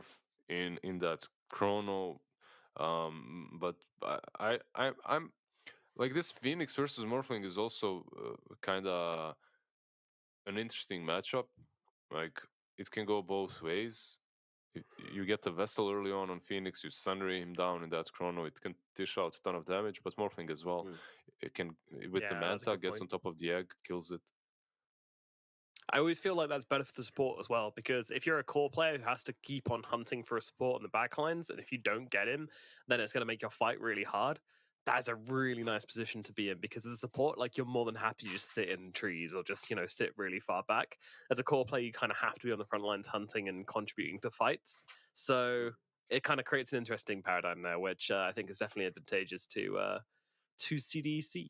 morph in that chrono. But I'm like, this Phoenix versus Morphling is also kind of an interesting matchup. Like, it can go both ways. You get a Vessel early on Phoenix, you sunray him down in that chrono, it can dish out a ton of damage, but Morphling as well. It can, with the Yeah, that's a Manta, good gets point. on top of the egg, kills it. I always feel like that's better for the support as well, because if you're a core player who has to keep on hunting for a support in the backlines, and if you don't get him, then it's going to make your fight really hard. That's a really nice position to be in, because as a support, like, you're more than happy to just sit in trees or just, sit really far back. As a core player, you kind of have to be on the front lines hunting and contributing to fights. So it kind of creates an interesting paradigm there, which I think is definitely advantageous to CDEC.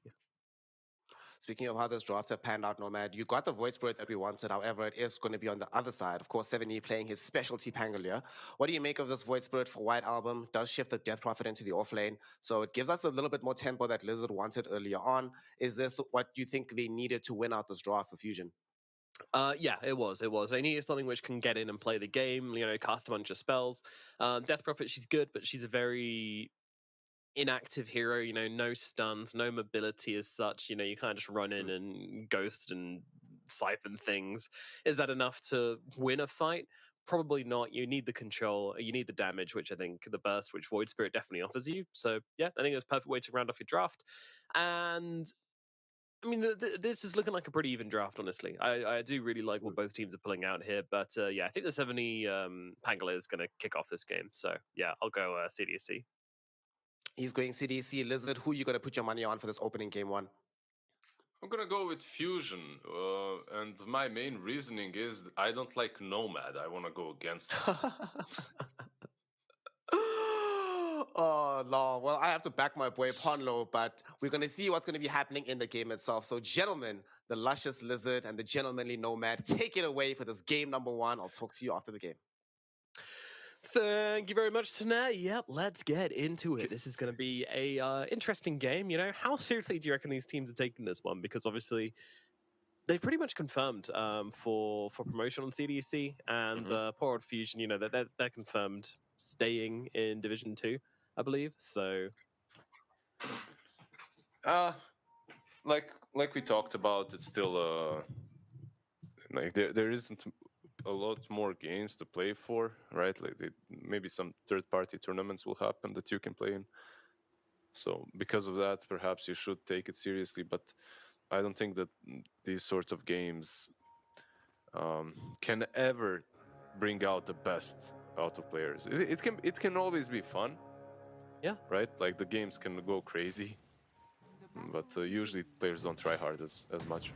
Speaking of how those drafts have panned out, Nomad, you got the Void Spirit that we wanted. However, it is going to be on the other side. Of course, 7E playing his specialty Pangolier. What do you make of this Void Spirit for White Album? Does shift the Death Prophet into the off lane. So it gives us a little bit more tempo that Lizard wanted earlier on. Is this what you think they needed to win out this draft for Fusion? Yeah, it was. They needed something which can get in and play the game, cast a bunch of spells. Death Prophet, she's good, but she's a very inactive hero, no stuns, no mobility as such. You kind of just run in and ghost and siphon things. Is that enough to win a fight? Probably not. You need the control, you need the damage, which I think the burst, which Void Spirit definitely offers you. So yeah, I think it was a perfect way to round off your draft. And I mean, this is looking like a pretty even draft, honestly. I do really like what both teams are pulling out here, but yeah, I think the 70 Pangolier is going to kick off this game. So yeah, I'll go CDSC. He's going CDC. Lizard, who are you going to put your money on for this opening game one? I'm gonna go with Fusion, and my main reasoning is I don't like Nomad. I want to go against him. Oh, no. Well, I have to back my boy Ponlo, but we're going to see what's going to be happening in the game itself. So, gentlemen, the luscious Lizard and the gentlemanly Nomad, take it away for this game number one. I'll talk to you after the game. Thank you very much, Tana. Yep, let's get into it. This is going to be a interesting game. How seriously do you reckon these teams are taking this one? Because obviously, they've pretty much confirmed for promotion on CDC, and poor old Fusion. They're confirmed staying in Division 2, I believe. So, like we talked about, it's still like there isn't a lot more games to play for, right? Like maybe some third-party tournaments will happen that you can play in. So because of that, perhaps you should take it seriously. But I don't think that these sorts of games can ever bring out the best out of players. It can always be fun. Yeah. Right? Like, the games can go crazy, but usually players don't try hard as much.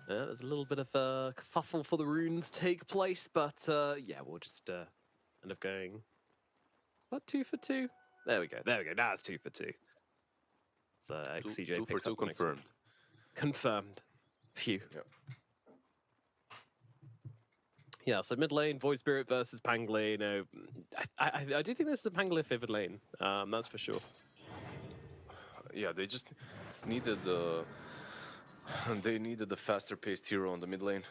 There's a little bit of a kerfuffle for the runes take place, but yeah, we'll just end up going. What, 2 for 2? There we go. Now it's 2 for 2. So XCJ 2 for 2 confirmed. Confirmed. Phew. Yeah. Yeah, so mid lane, Void Spirit versus Pangolier. I do think this is a Pangolier favored lane. That's for sure. Yeah, they just needed the faster paced hero on the mid lane.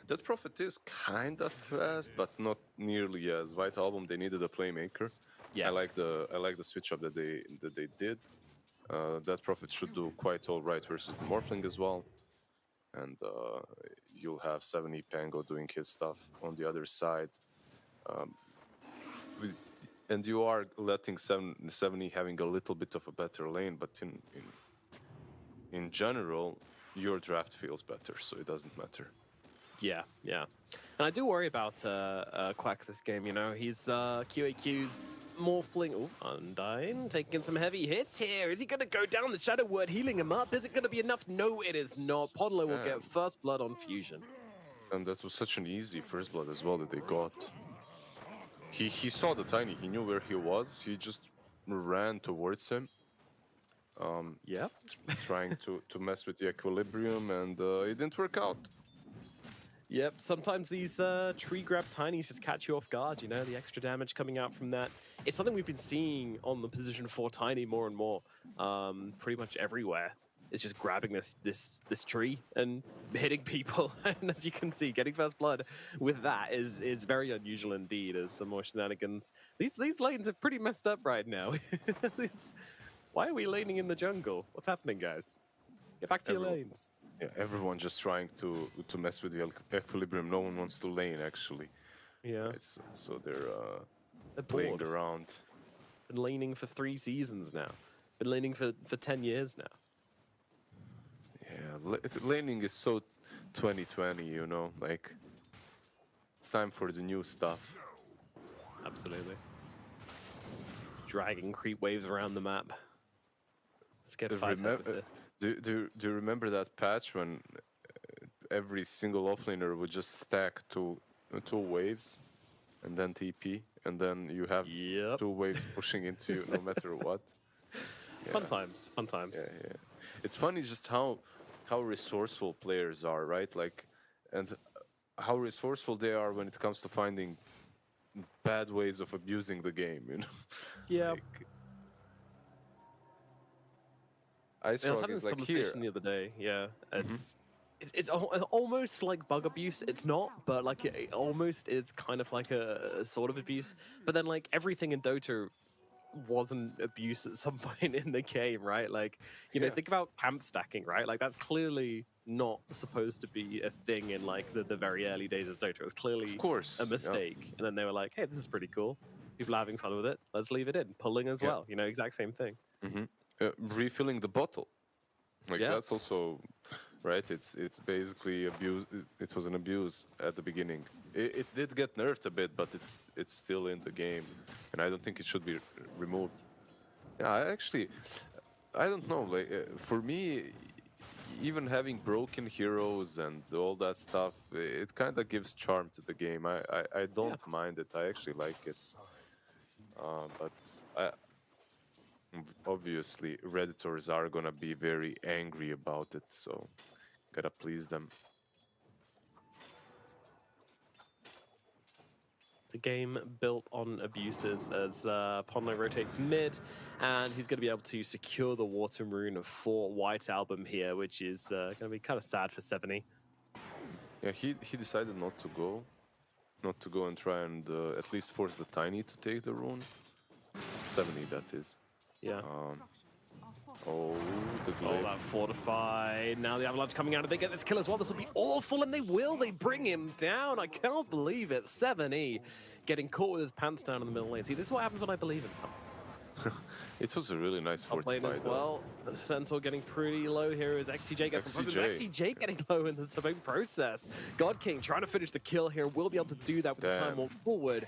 That Prophet is kind of fast, but not nearly as White Album. They needed a playmaker. Yeah, I like the switch up that they did. That Prophet should do quite all right versus the Morphling as well. And you'll have 70 Pango doing his stuff on the other side. And you are letting 70 having a little bit of a better lane, but in general, your draft feels better, so it doesn't matter. Yeah. And I do worry about Quack this game, He's QAQ's Morphling. Oh, Undyne taking some heavy hits here. Is he going to go down the Shadow Word, healing him up? Is it going to be enough? No, it is not. Podlo will get first blood on Fusion. And that was such an easy first blood as well that they got. He saw the Tiny, he knew where he was, he just ran towards him. Yeah. Trying to mess with the equilibrium, and it didn't work out. Yep, sometimes these tree grab tinies just catch you off guard, the extra damage coming out from that. It's something we've been seeing on the position 4 tiny more and more, pretty much everywhere. is just grabbing this tree and hitting people. And as you can see, getting first blood with that is very unusual indeed. As some more shenanigans. These lanes are pretty messed up right now. Why are we laning in the jungle? What's happening, guys? Get back to your lanes. Yeah, everyone just trying to mess with the equilibrium. No one wants to lane actually. Yeah, Right, so they're bored. playing around. Been laning for 3 seasons now. Been laning for 10 years now. Yeah, laning is so 2020, you know, like it's time for the new stuff. Absolutely. Dragging creep waves around the map. Let's get 5 with this. Do you remember that patch when every single offlaner would just stack two waves and then TP, and then you have Yep. 2 waves pushing into you no matter what? Yeah. Fun times. Fun times. Yeah. It's funny just how resourceful players are, right? Like, and how resourceful they are when it comes to finding bad ways of abusing the game, you know? Yeah. Like, Ice I was Frog having is this like here. conversation the other day. Yeah, it's almost like bug abuse. It's not, but like it almost is kind of like a sort of abuse. But then like everything in Dota wasn't abuse at some point in the game, right? Like, you know, Yeah. think about camp stacking, right? Like that's clearly not supposed to be a thing in like the very early days of Dota. It was clearly Of course. a mistake. And then they were like, hey, this is pretty cool. People are having fun with it. Let's leave it in. Pulling as well. You know, exact same thing. Refilling the bottle. Like Yeah. that's also right. It's basically abuse. It was an abuse at the beginning. It did get nerfed a bit, but it's still in the game, and I don't think it should be removed. Yeah, I don't know. Like for me, even having broken heroes and all that stuff, it kind of gives charm to the game. I don't mind it. I actually like it. But obviously Redditors are gonna be very angry about it, so gotta please them. It's a game built on abuses as Ponlo rotates mid, and he's going to be able to secure the Water Rune for White Album here, which is going to be kind of sad for 70. Yeah, he decided not to go and try and at least force the Tiny to take the rune. 70, that is. Yeah. Oh, the Oh, glaive. that fortified. Now the Avalanche coming out, and they get this kill as well. This will be awful, and they will. They bring him down. I can't believe it. 7E getting caught with his pants down in the middle lane. See, this is what happens when I believe in something. It was a really nice Top lane fortify as well. The Centaur getting pretty low here as XCJ gets from XCJ getting low in the same process. God King trying to finish the kill here. Will be able to do that with the time walk forward.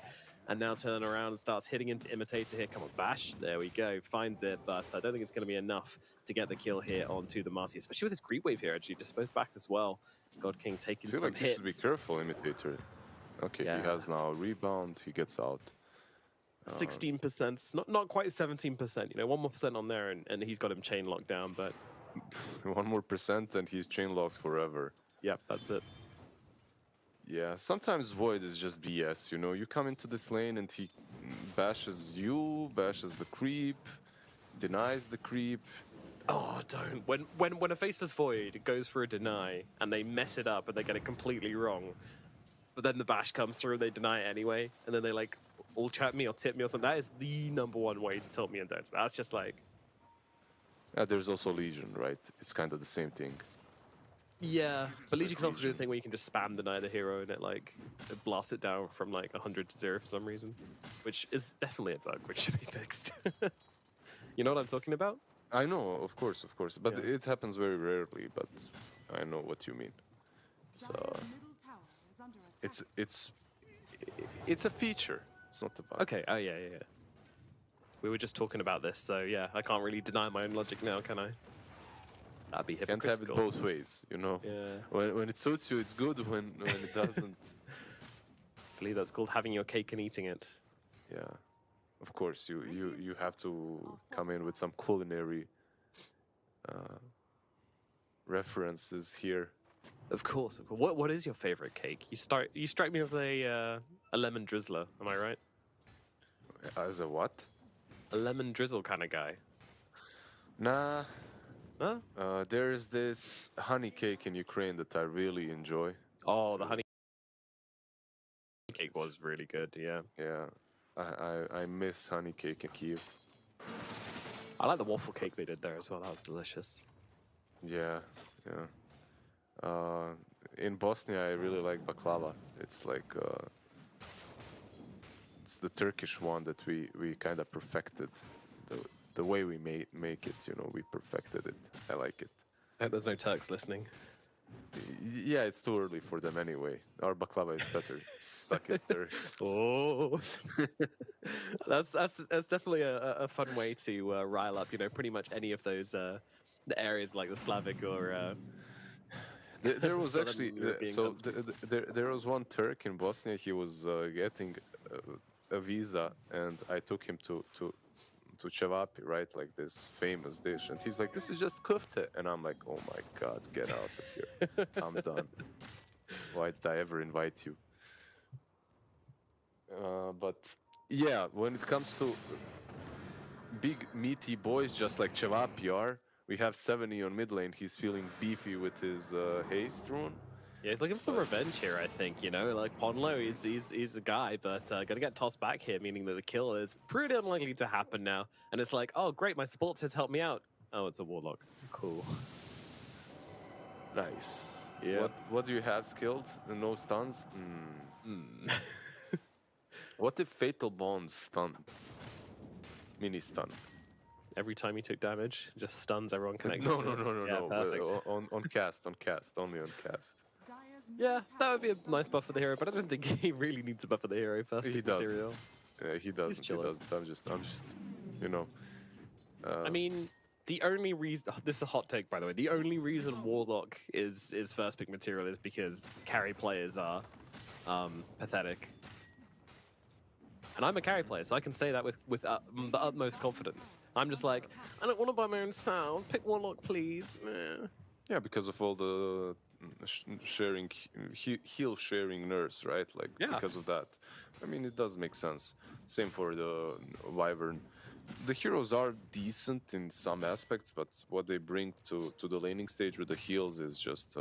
And now turning around and starts hitting into Imitator here. Come on, Bash. There we go. Finds it, but I don't think it's going to be enough to get the kill here onto the Marcy, especially with his creep wave here, actually. Disposed back as well. God King taking some like hits. You should be careful, Imitator. Okay, Yeah. he has now a rebound. He gets out. 16%, not quite 17%. You know, 1 more percent on there, and he's got him chain locked down. But 1 more percent and he's chain locked forever. yeah, that's it. Yeah, sometimes Void is just BS, you know? You come into this lane and he bashes you, bashes the creep, denies the creep. Oh, don't. When a faceless Void goes for a deny and they mess it up and they get it completely wrong, but then the bash comes through, they deny it anyway, and then they like all chat me or tip me or something. That is the #1 way to tilt me and don't. That's just like... There's also Legion, right? It's kind of the same thing. Yeah, but Legion can also do the thing where you can just spam deny the hero and it like it blasts it down from like 100 to 0 for some reason, which is definitely a bug which should be fixed. You know what I'm talking about? I know, of course, but Yeah. it happens very rarely. But I know what you mean. It's a feature. It's not a bug. Okay. Oh yeah. We were just talking about this, so yeah, I can't really deny my own logic now, can I? That'd be Can't hypocritical. have it both ways, you know. Yeah. When it suits you, it's good. When it doesn't, I believe that's called having your cake and eating it. yeah. Of course, you have to come in with some culinary references here. Of course. What is your favorite cake? You strike me as a lemon drizzler. Am I right? As a what? A lemon drizzle kind of guy. Nah, Huh? There's this honey cake in Ukraine that I really enjoy. Oh, It's the really- honey cake it's- was really good. Yeah, Yeah, I miss honey cake in Kiev. I like the waffle cake they did there as well. That was delicious. Yeah, yeah. In Bosnia, I really like baklava. It's like it's the Turkish one that we kind of perfected. The way we make it, you know, we perfected it. I like it. I hope there's no Turks listening. Yeah, it's too early for them anyway. Our baklava is better. Suck it, Turks. Oh, that's definitely a fun way to rile up. You know, pretty much any of those the areas like the Slavic or. There was Southern actually European so countries. there was one Turk in Bosnia. He was getting a visa, and I took him to cevapi, right, like this famous dish, and he's like, "This is just kofte," and I'm like, "Oh my god, get out of here! I'm done. Why did I ever invite you?" But yeah, when it comes to big meaty boys, just like cevapi are, we have 70 on mid lane. He's feeling beefy with his haste rune. Yeah, he's looking for some revenge here, I think, you know, like Ponlo, he's a guy, but gonna get tossed back here, meaning that the kill is pretty unlikely to happen now. And it's like, oh, great, my support has helped me out. Oh, it's a Warlock. Cool. Nice. Yeah. What do you have skilled? No stuns? What if Fatal Bonds stunned? Mini stun. Every time he took damage, just stuns everyone connected No, to no, it. no, no, Yeah, no. perfect. On cast, only on cast. Yeah, that would be a nice buff for the hero, but I don't think he really needs a buff for the hero first. He does. Material. He doesn't. He chilling. doesn't. I'm just, you know. I mean, the only reason this is a hot take, by the way. The only reason Warlock is first pick material is because carry players are pathetic, and I'm a carry player, so I can say that with the utmost confidence. I'm just like, I don't want to buy my own salves. Pick Warlock, please. Meh. Yeah, because of all the sharing, heal sharing nurse, right? Like Yeah. because of that. I mean, it does make sense. Same for the Wyvern. The heroes are decent in some aspects, but what they bring to the laning stage with the heals is just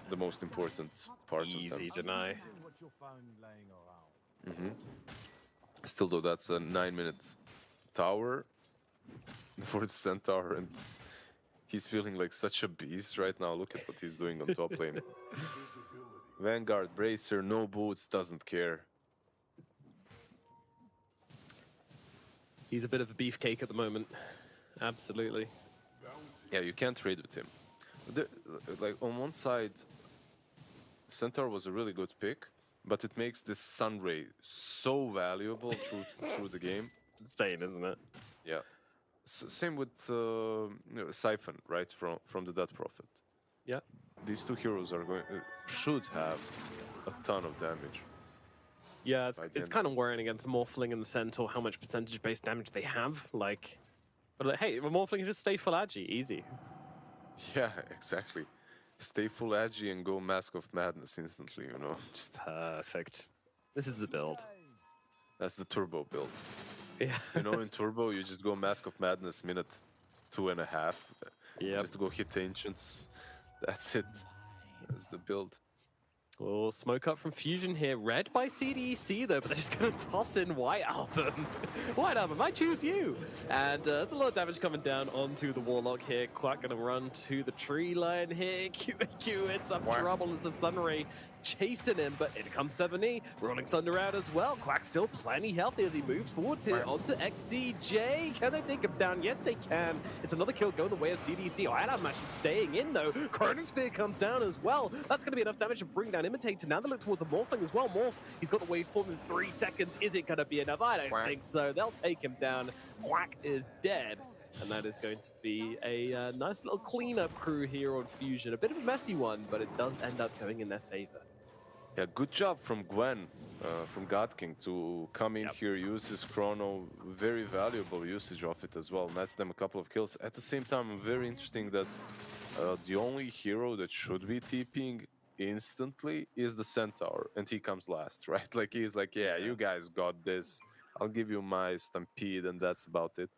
the most important part Easy of them. deny. Still, though, that's a 9-minute tower for the Centaur, and he's feeling like such a beast right now. Look at what he's doing on top lane. Vanguard, Bracer, no boots, doesn't care. He's a bit of a beefcake at the moment. Absolutely. Yeah, you can't trade with him. Like, on one side, Centaur was a really good pick, but it makes this Sunray so valuable through the game. Insane, isn't it? Yeah. Same with Siphon, right, from the Death Prophet. Yeah. These two heroes are should have a ton of damage. Yeah, By the it's end. kind of worrying against Morphling and the Centaur how much percentage-based damage they have. Like, but like, hey, Morphling can just stay full agi, easy. Yeah, exactly. Stay full agi and go Mask of Madness instantly, you know. Just Perfect. This is the build. that's the turbo build. Yeah. You know, in turbo you just go Mask of Madness minute 2.5. Yep. Just go hit ancients. That's it. That's the build. Oh, smoke up from Fusion here. Red by CDEC though, but they're just going to toss in White Album. White Album, I choose you. And there's a lot of damage coming down onto the Warlock here. Quack going to run to the tree line here. QQ hits up trouble as the Sunray chasing him, but in comes 7E. Rolling Thunder out as well. Quack still plenty healthy as he moves forwards here onto XCJ. Can they take him down? Yes, they can. It's another kill going the way of CDC. White Album actually staying in though. Chroning Sphere comes down as well. That's going to be enough damage to bring down Imitator. Now they look towards a Morphling as well. Morph, he's got the waveform in 3 seconds. Is it going to be enough? I don't think so. They'll take him down. Quack is dead. And that is going to be a nice little cleanup crew here on Fusion. A bit of a messy one, but it does end up going in their favor. Yeah, good job from Gwen, from God King, to come in here, use his chrono, very valuable usage of it as well, nets them a couple of kills. At the same time, very interesting that the only hero that should be TPing instantly is the Centaur, and he comes last, right? Like, he's like, yeah, you guys got this, I'll give you my Stampede, and that's about it.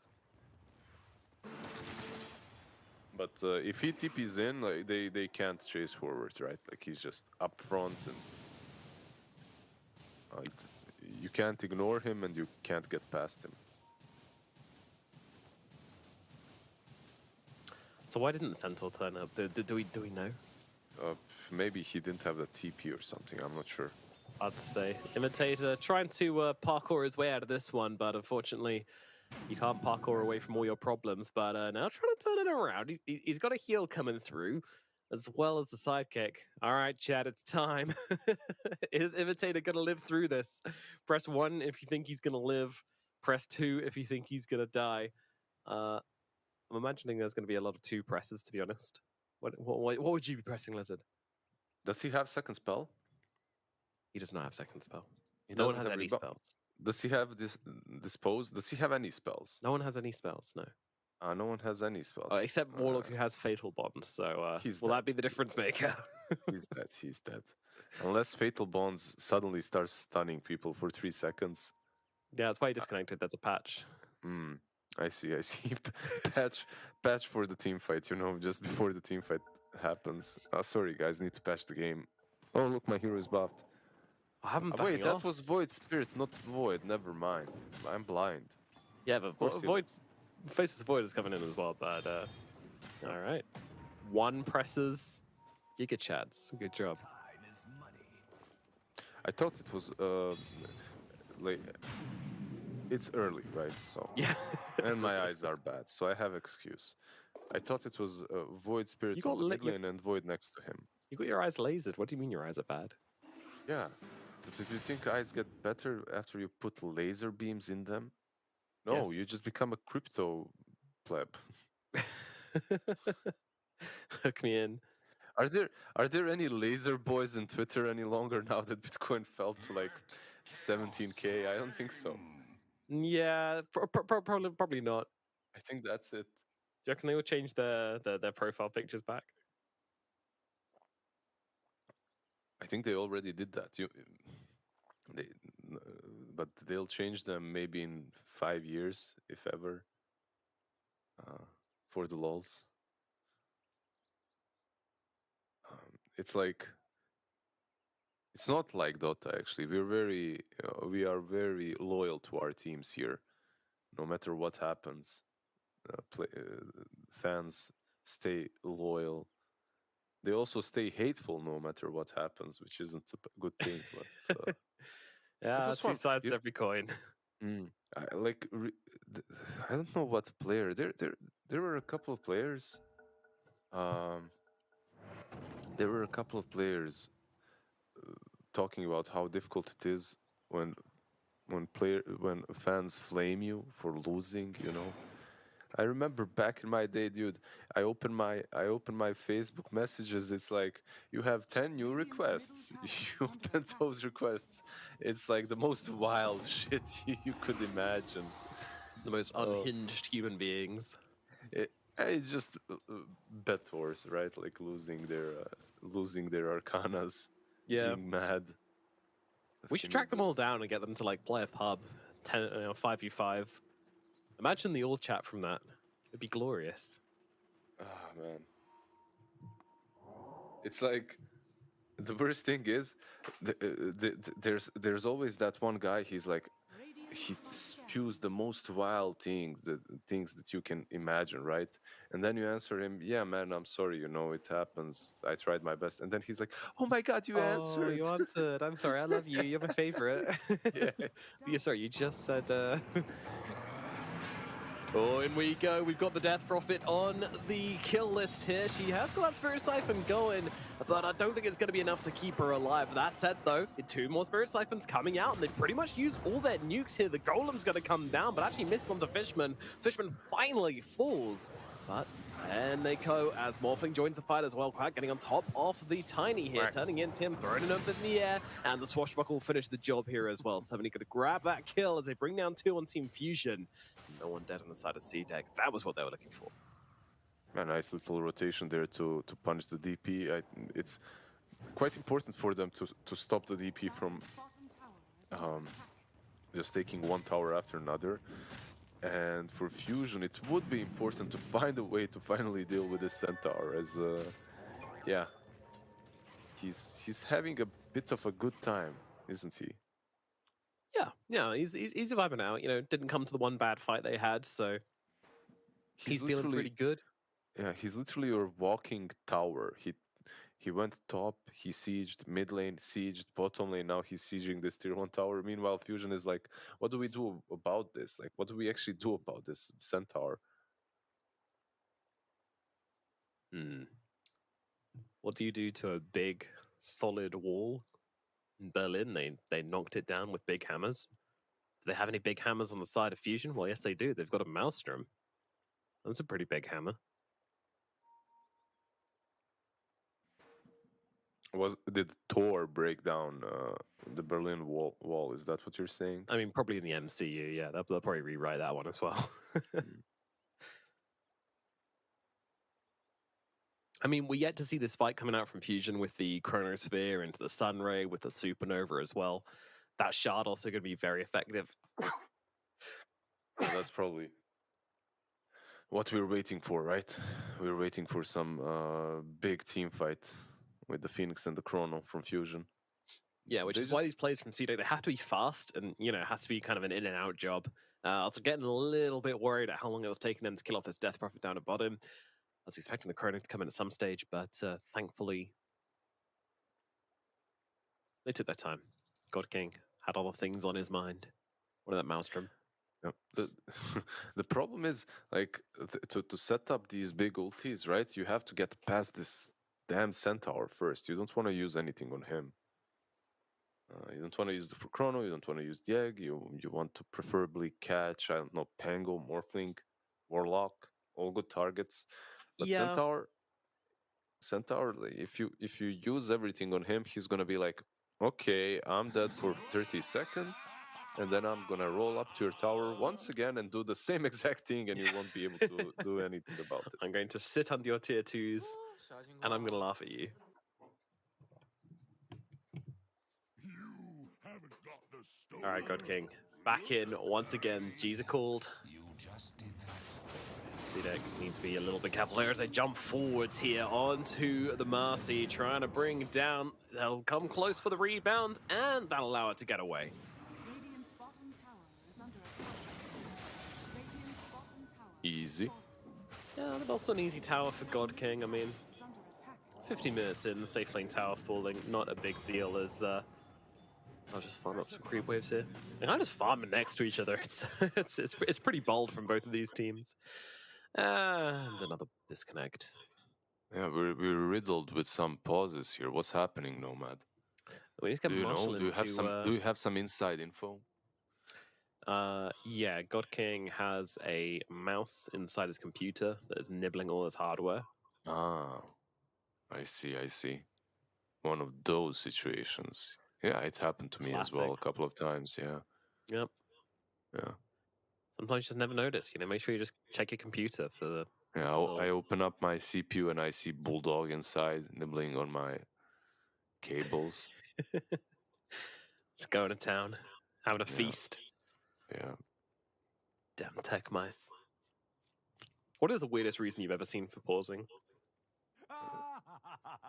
But if he TPs in, like they can't chase forward, right? Like he's just up front, and you can't ignore him, and you can't get past him. So why didn't Centaur turn up? Do we know? Maybe he didn't have the TP or something. I'm not sure. I'd say Imitator trying to parkour his way out of this one, but unfortunately, you can't parkour away from all your problems. But now trying to turn it around. He's got a heal coming through, as well as the sidekick. All right, Chad, it's time. Is Imitator gonna live through this? Press 1 if you think he's gonna live. Press 2 if you think he's gonna die. I'm imagining there's gonna be a lot of 2 presses, to be honest. What would you be pressing, Lizard? Does he have second spell? He does not have second spell. He No one doesn't has have any rebo- spells. Does he have this dispose? Does he have any spells? No one has any spells, no. No one has any spells. Except Warlock, who has Fatal Bond. So he's will dead. that be the difference maker? He's dead. He's dead. Unless Fatal Bonds suddenly starts stunning people for 3 seconds. Yeah, that's why he disconnected. That's a patch. I see. Patch for the team fight, just before the team fight happens. Sorry, guys, need to patch the game. Oh, look, my hero is buffed. I haven't Wait, that was Void Spirit, not Void. Never mind. I'm blind. Yeah, but Void... Faceless Void is coming in as well, but... all right. 1 presses. Giga Chads. Good job. I thought it was... like... It's early, right? So yeah. And my eyes are bad, so I have excuse. I thought it was Void Spirit on the mid lane and Void next to him. You got your eyes lasered. What do you mean your eyes are bad? Yeah. Did you think eyes get better after you put laser beams in them? No, Yes. you just become a crypto pleb. Hook me in. Are there any laser boys in Twitter any longer now that Bitcoin fell to like 17K? I don't think so. Yeah, probably not. I think that's it. Do you reckon they will change their profile pictures back? I think they already did that. But they'll change them maybe in 5 years, if ever, for the lols. It's like, it's not like Dota actually. We are very loyal to our teams here, no matter what happens. Fans stay loyal. They also stay hateful no matter what happens, which isn't a good thing. But yeah, 2 sides to every coin. I don't know what player. There were a couple of players. There were a couple of players talking about how difficult it is when fans flame you for losing. I remember back in my day, dude. I open my Facebook messages. It's like, you have 10 new requests. You open those requests. It's like the most wild shit you could imagine. The most unhinged human beings. It's just bettors, right? Like losing their arcanas. Yeah. Being mad. We should track them all down and get them to like play a pub, 5v5. Imagine the all chat from that. It'd be glorious. Ah, man. It's like, the worst thing is, there's always that one guy. He's like, he spews the most wild things, the things that you can imagine, right? And then you answer him, yeah, man, I'm sorry, it happens. I tried my best. And then he's like, oh my God, you answered. Oh, you answered. I'm sorry, I love you. You're my favorite. Yeah, sorry, you just said... Oh, in we go. We've got the Death Prophet on the kill list here. She has got that Spirit Siphon going, but I don't think it's going to be enough to keep her alive. That said, though, 2 more Spirit Siphons coming out, and they've pretty much used all their nukes here. The Golem's going to come down, but actually missed on the Fishman. Fishman finally falls, but and they go as Morphling joins the fight as well. Quack getting on top of the Tiny here, turning into him, throwing it up in the air, and the Swashbuckle will finish the job here as well. 70 going to grab that kill as they bring down 2 on Team Fusion. No one dead on the side of CDEC. That was what they were looking for. A nice little rotation there to punish the DP. It's quite important for them to stop the DP from just taking one tower after another. And for Fusion, it would be important to find a way to finally deal with this Centaur, as yeah, he's having a bit of a good time, isn't he? Yeah, he's vibing out. You know, didn't come to the one bad fight they had, so he's feeling pretty good. Yeah, he's literally your walking tower. He went top, he sieged mid lane, sieged bottom lane. Now he's sieging this tier 1 tower. Meanwhile, Fusion is like, what do we do about this? Like, what do we actually do about this Centaur? What do you do to a big, solid wall? In Berlin, they knocked it down with big hammers. Do they have any big hammers on the side of Fusion? Well, yes, they do. They've got a Maelstrom. That's a pretty big hammer. Did Thor break down the Berlin wall? Is that what you're saying? I mean, probably in the MCU, yeah. They'll probably rewrite that one as well. I mean, we're yet to see this fight coming out from Fusion with the Chronosphere into the Sunray with the Supernova as well. That shard also going to be very effective. Well, that's probably what we're waiting for, right? We're waiting for some big team fight with the Phoenix and the Chrono from Fusion. Yeah, which is why these players from CDEC, they have to be fast, and you know, it has to be kind of an in and out job. I was getting a little bit worried at how long it was taking them to kill off this Death Prophet down at bottom. I was expecting the Chrono to come in at some stage, but thankfully they took their time. God King had other things on his mind. What that Maelstrom? Yeah. The problem is, like, to set up these big ultis, right? You have to get past this damn Centaur first. You don't want to use anything on him. You don't want to use the Chrono, you don't want to use Dieg, you want to preferably catch, I don't know, Pango, Morphling, Warlock, all good targets. But Yeah. Centaur, if you use everything on him, he's gonna be like, okay, I'm dead for 30 seconds, and then I'm gonna roll up to your tower once again and do the same exact thing, and you won't be able to do anything about it. I'm going to sit under your tier 2s, and I'm gonna laugh at you. All right, God King. Back in once again. G's are called. CDEC need to be a little bit careful here as they jump forwards here onto the Marcy, trying to bring down. They'll come close for the rebound, and that'll allow it to get away. Easy. Yeah, but also an easy tower for God King. I mean, 15 minutes in, the safe lane tower falling, not a big deal as I'll just farm up some creep waves here. And I'm just farming next to each other. It's pretty bold from both of these teams. And another disconnect. Yeah, we're riddled with some pauses here. What's happening, Nomad? We need to get Do you know? Marshall Do you have into, do you have some inside info? Yeah, God King has a mouse inside his computer that is nibbling all his hardware. Ah, I see. One of those situations. Yeah, it happened to me as well a couple of times. Yeah. Yep. Yeah. Sometimes you just never notice. You know, make sure you just check your computer for the. Yeah, I open up my CPU and I see Bulldog inside nibbling on my cables. Just going to town, having a feast. Yeah. Damn tech mice. What is the weirdest reason you've ever seen for pausing?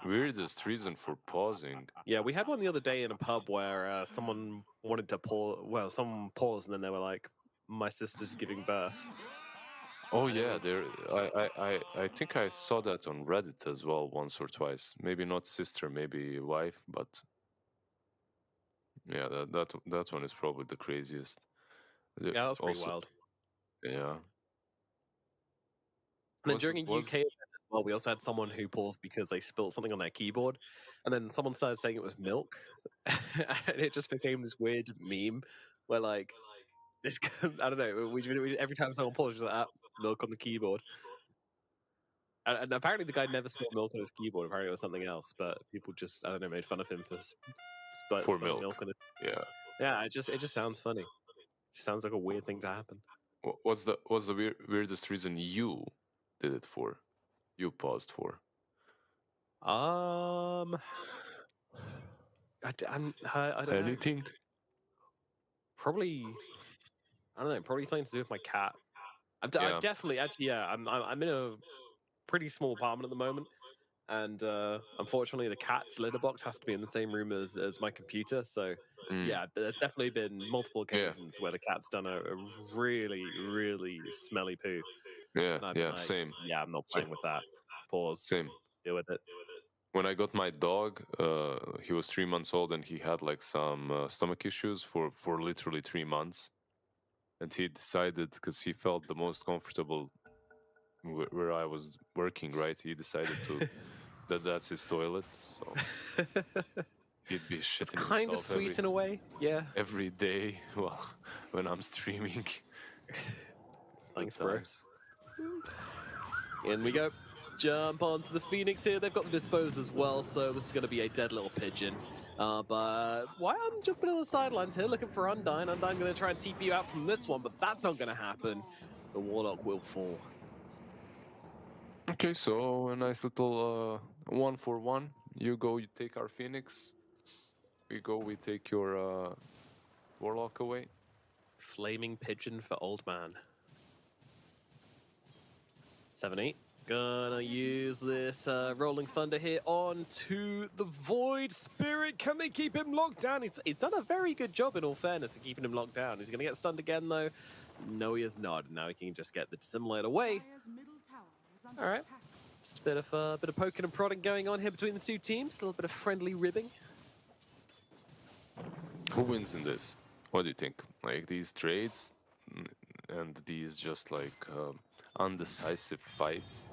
Weirdest reason for pausing? Yeah, we had one the other day in a pub where someone wanted to pause. Well, someone paused and then they were like, "My sister's giving birth." Oh yeah, I think I saw that on Reddit as well once or twice. Maybe not sister, maybe wife, but yeah, that one is probably the craziest. Yeah, that's pretty wild. Yeah. And then during a UK event as well, we also had someone who paused because they spilled something on their keyboard, and then someone started saying it was milk, and it just became this weird meme where like this. I don't know. We every time someone paused, just like milk on the keyboard. And apparently the guy never spilled milk on his keyboard. Apparently it was something else, but people just, I don't know, made fun of him for spilling milk on it. Yeah. Yeah, it just sounds funny. It just sounds like a weird thing to happen. What's the weirdest reason you did it for? You paused for? I don't Anything? know. Probably I don't know, probably something to do with my cat. I'm Yeah. definitely, actually, yeah, I'm in a pretty small apartment at the moment. And unfortunately, the cat's litter box has to be in the same room as my computer. So, yeah, there's definitely been multiple Yeah. occasions where the cat's done a really, really smelly poo. Yeah, And I've been yeah, like, same. yeah, I'm not playing with that. Pause. Same. Deal with it. When I got my dog, he was 3 months old and he had like some stomach issues for literally 3 months. And he decided, because he felt the most comfortable where I was working, right? He decided that's his toilet. So he'd be It's shitting kind of himself sweet in a way. Yeah. every day. Well, when I'm streaming. Thanks, Good bro. times. In we go. Jump onto the Phoenix here. They've got the dispose as well, so this is going to be a dead little pigeon. But why I'm jumping on the sidelines here, looking for Undyne. Undyne going to try and TP you out from this one, but that's not going to happen. The Warlock will fall. Okay, so a nice little 1-for-1. You go, you take our Phoenix. We go, we take your Warlock away. Flaming pigeon for old man. 7-8. Gonna use this Rolling Thunder here onto the Void Spirit. Can they keep him locked down? He's done a very good job, in all fairness, of keeping him locked down. Is he gonna get stunned again, though? No, he is not. Now he can just get the Dissimulate away. All right. Just a bit of poking and prodding going on here between the two teams. A little bit of friendly ribbing. Who wins in this? What do you think? Like these trades and these just like undecisive fights,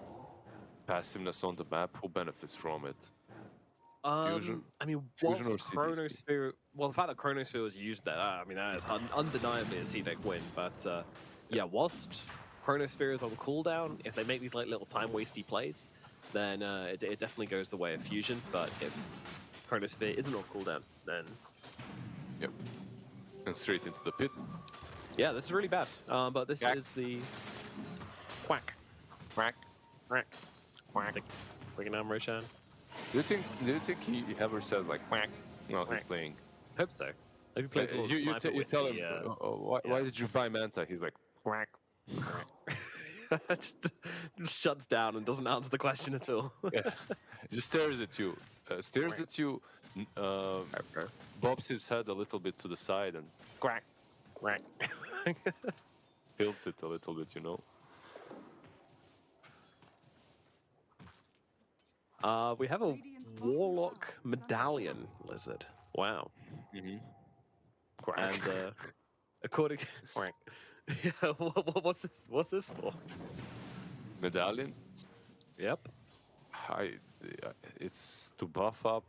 passiveness on the map, who benefits from it? Fusion? I mean, Fusion whilst or CDEC? Chronosphere, well, the fact that Chronosphere was used there, I mean, that is undeniably a CDEC win. But yeah, whilst Chronosphere is on cooldown, if they make these like little time-wasty plays, then it definitely goes the way of Fusion. But if Chronosphere isn't on cooldown, then... Yep. And straight into the pit. Yeah, this is really bad. But this is the... Quack. Quack. Quack. Quack. Bringing down Roshan. Do you think he ever says like quack while he's playing? Hope so. Hope he plays a little You sniper you with tell the, him, why did you buy Manta? He's like, quack. just shuts down and doesn't answer the question at all. Yeah. Just stares at you. Bobs his head a little bit to the side and quack, quack. Tilts it a little bit, you know. We have a Warlock Medallion Lizard. Wow. Mm-hmm. And according to... yeah, what's this for? Medallion? Yep. It's to buff up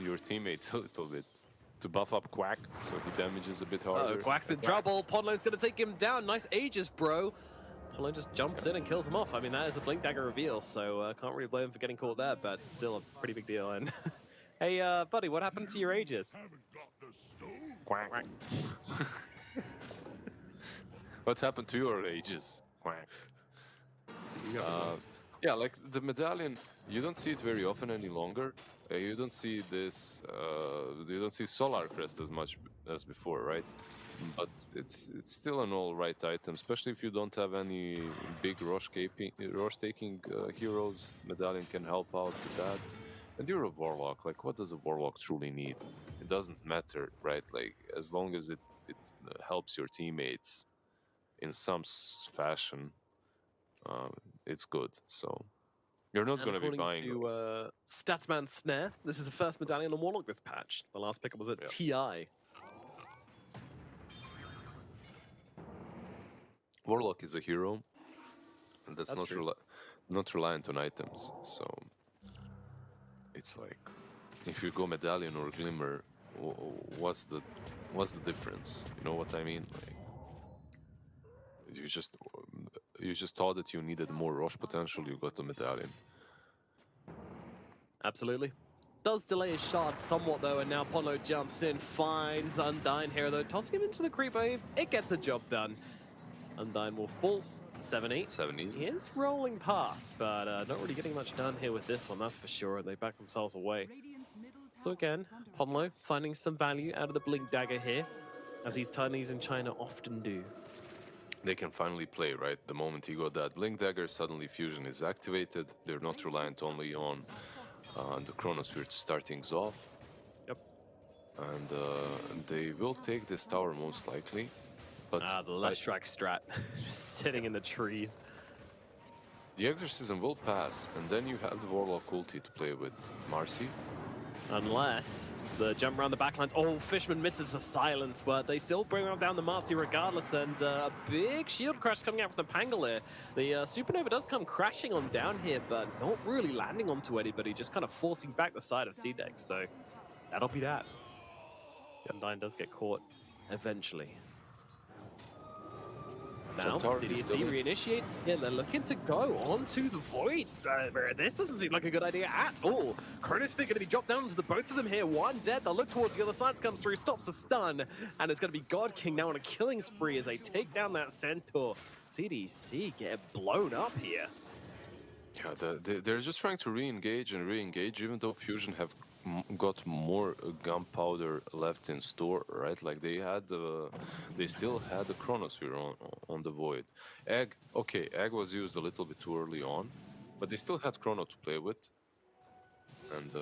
your teammates a little bit. To buff up Quack, so he damages a bit harder. Quack's in trouble. Podlo's going to take him down. Nice Aegis, bro. Podlo just jumps in and kills him off. I mean, that is a Blink Dagger reveal, so can't really blame him for getting caught there, but still a pretty big deal. And hey, buddy, what happened to your Aegis? Quack. What happened to your Aegis? Quack. Yeah, like the medallion, you don't see it very often any longer. You don't see this, you don't see Solar Crest as much as before, right? But it's still an all-right item, especially if you don't have any big Roche-taking heroes. Medallion can help out with that. And you're a Warlock, like what does a Warlock truly need? It doesn't matter, right? Like as long as it helps your teammates in some fashion, it's good. So you're not going to be buying. To Statsman Snare, this is the first medallion on Warlock this patch. The last pickup was at TI. Warlock is a hero, and that's not true. not reliant on items. So it's like if you go medallion or glimmer, what's the difference? You know what I mean? Like you just thought that you needed more Roche potential. You got the medallion. Absolutely. Does delay his shard somewhat though, and now Podlo jumps in, finds Undyne here though, tossing him into the creep wave. It gets the job done. Undyne will fall. 7-8. 7-8. He is rolling past, but not really getting much done here with this one, that's for sure. They back themselves away. So again, Podlo finding some value out of the Blink Dagger here, as these tinies in China often do. they can finally play, right? The moment you got that Blink Dagger, suddenly Fusion is activated. They're not reliant only on the Chronosphere to start things off. Yep. And they will take this tower most likely. But the last strike strat, just sitting in the trees. the Exorcism will pass, and then you have the Warlock ulti to play with Marcy. Unless the jump around the backlines. Oh, Fishman misses the silence, but they still bring down the Marcy regardless. And a big shield crash coming out from the Pangolier. The Supernova does come crashing on down here, but not really landing onto anybody, just kind of forcing back the side of CDEC. So that'll be that. And Nine does get caught eventually. Now, CDEC reinitiate. Yeah, they're looking to go onto the Void. This doesn't seem like a good idea at all. Chronosphere going to be dropped down to the both of them here. One dead. They'll look towards the other side. Comes through, stops the stun. And it's going to be God King now on a killing spree as they take down that Centaur. CDEC get blown up here. Yeah, they're just trying to re-engage and re-engage, even though Fusion have got more gunpowder left in store, right? Like they still had the Chronosphere on the Void. Egg was used a little bit too early on, but they still had Chrono to play with. And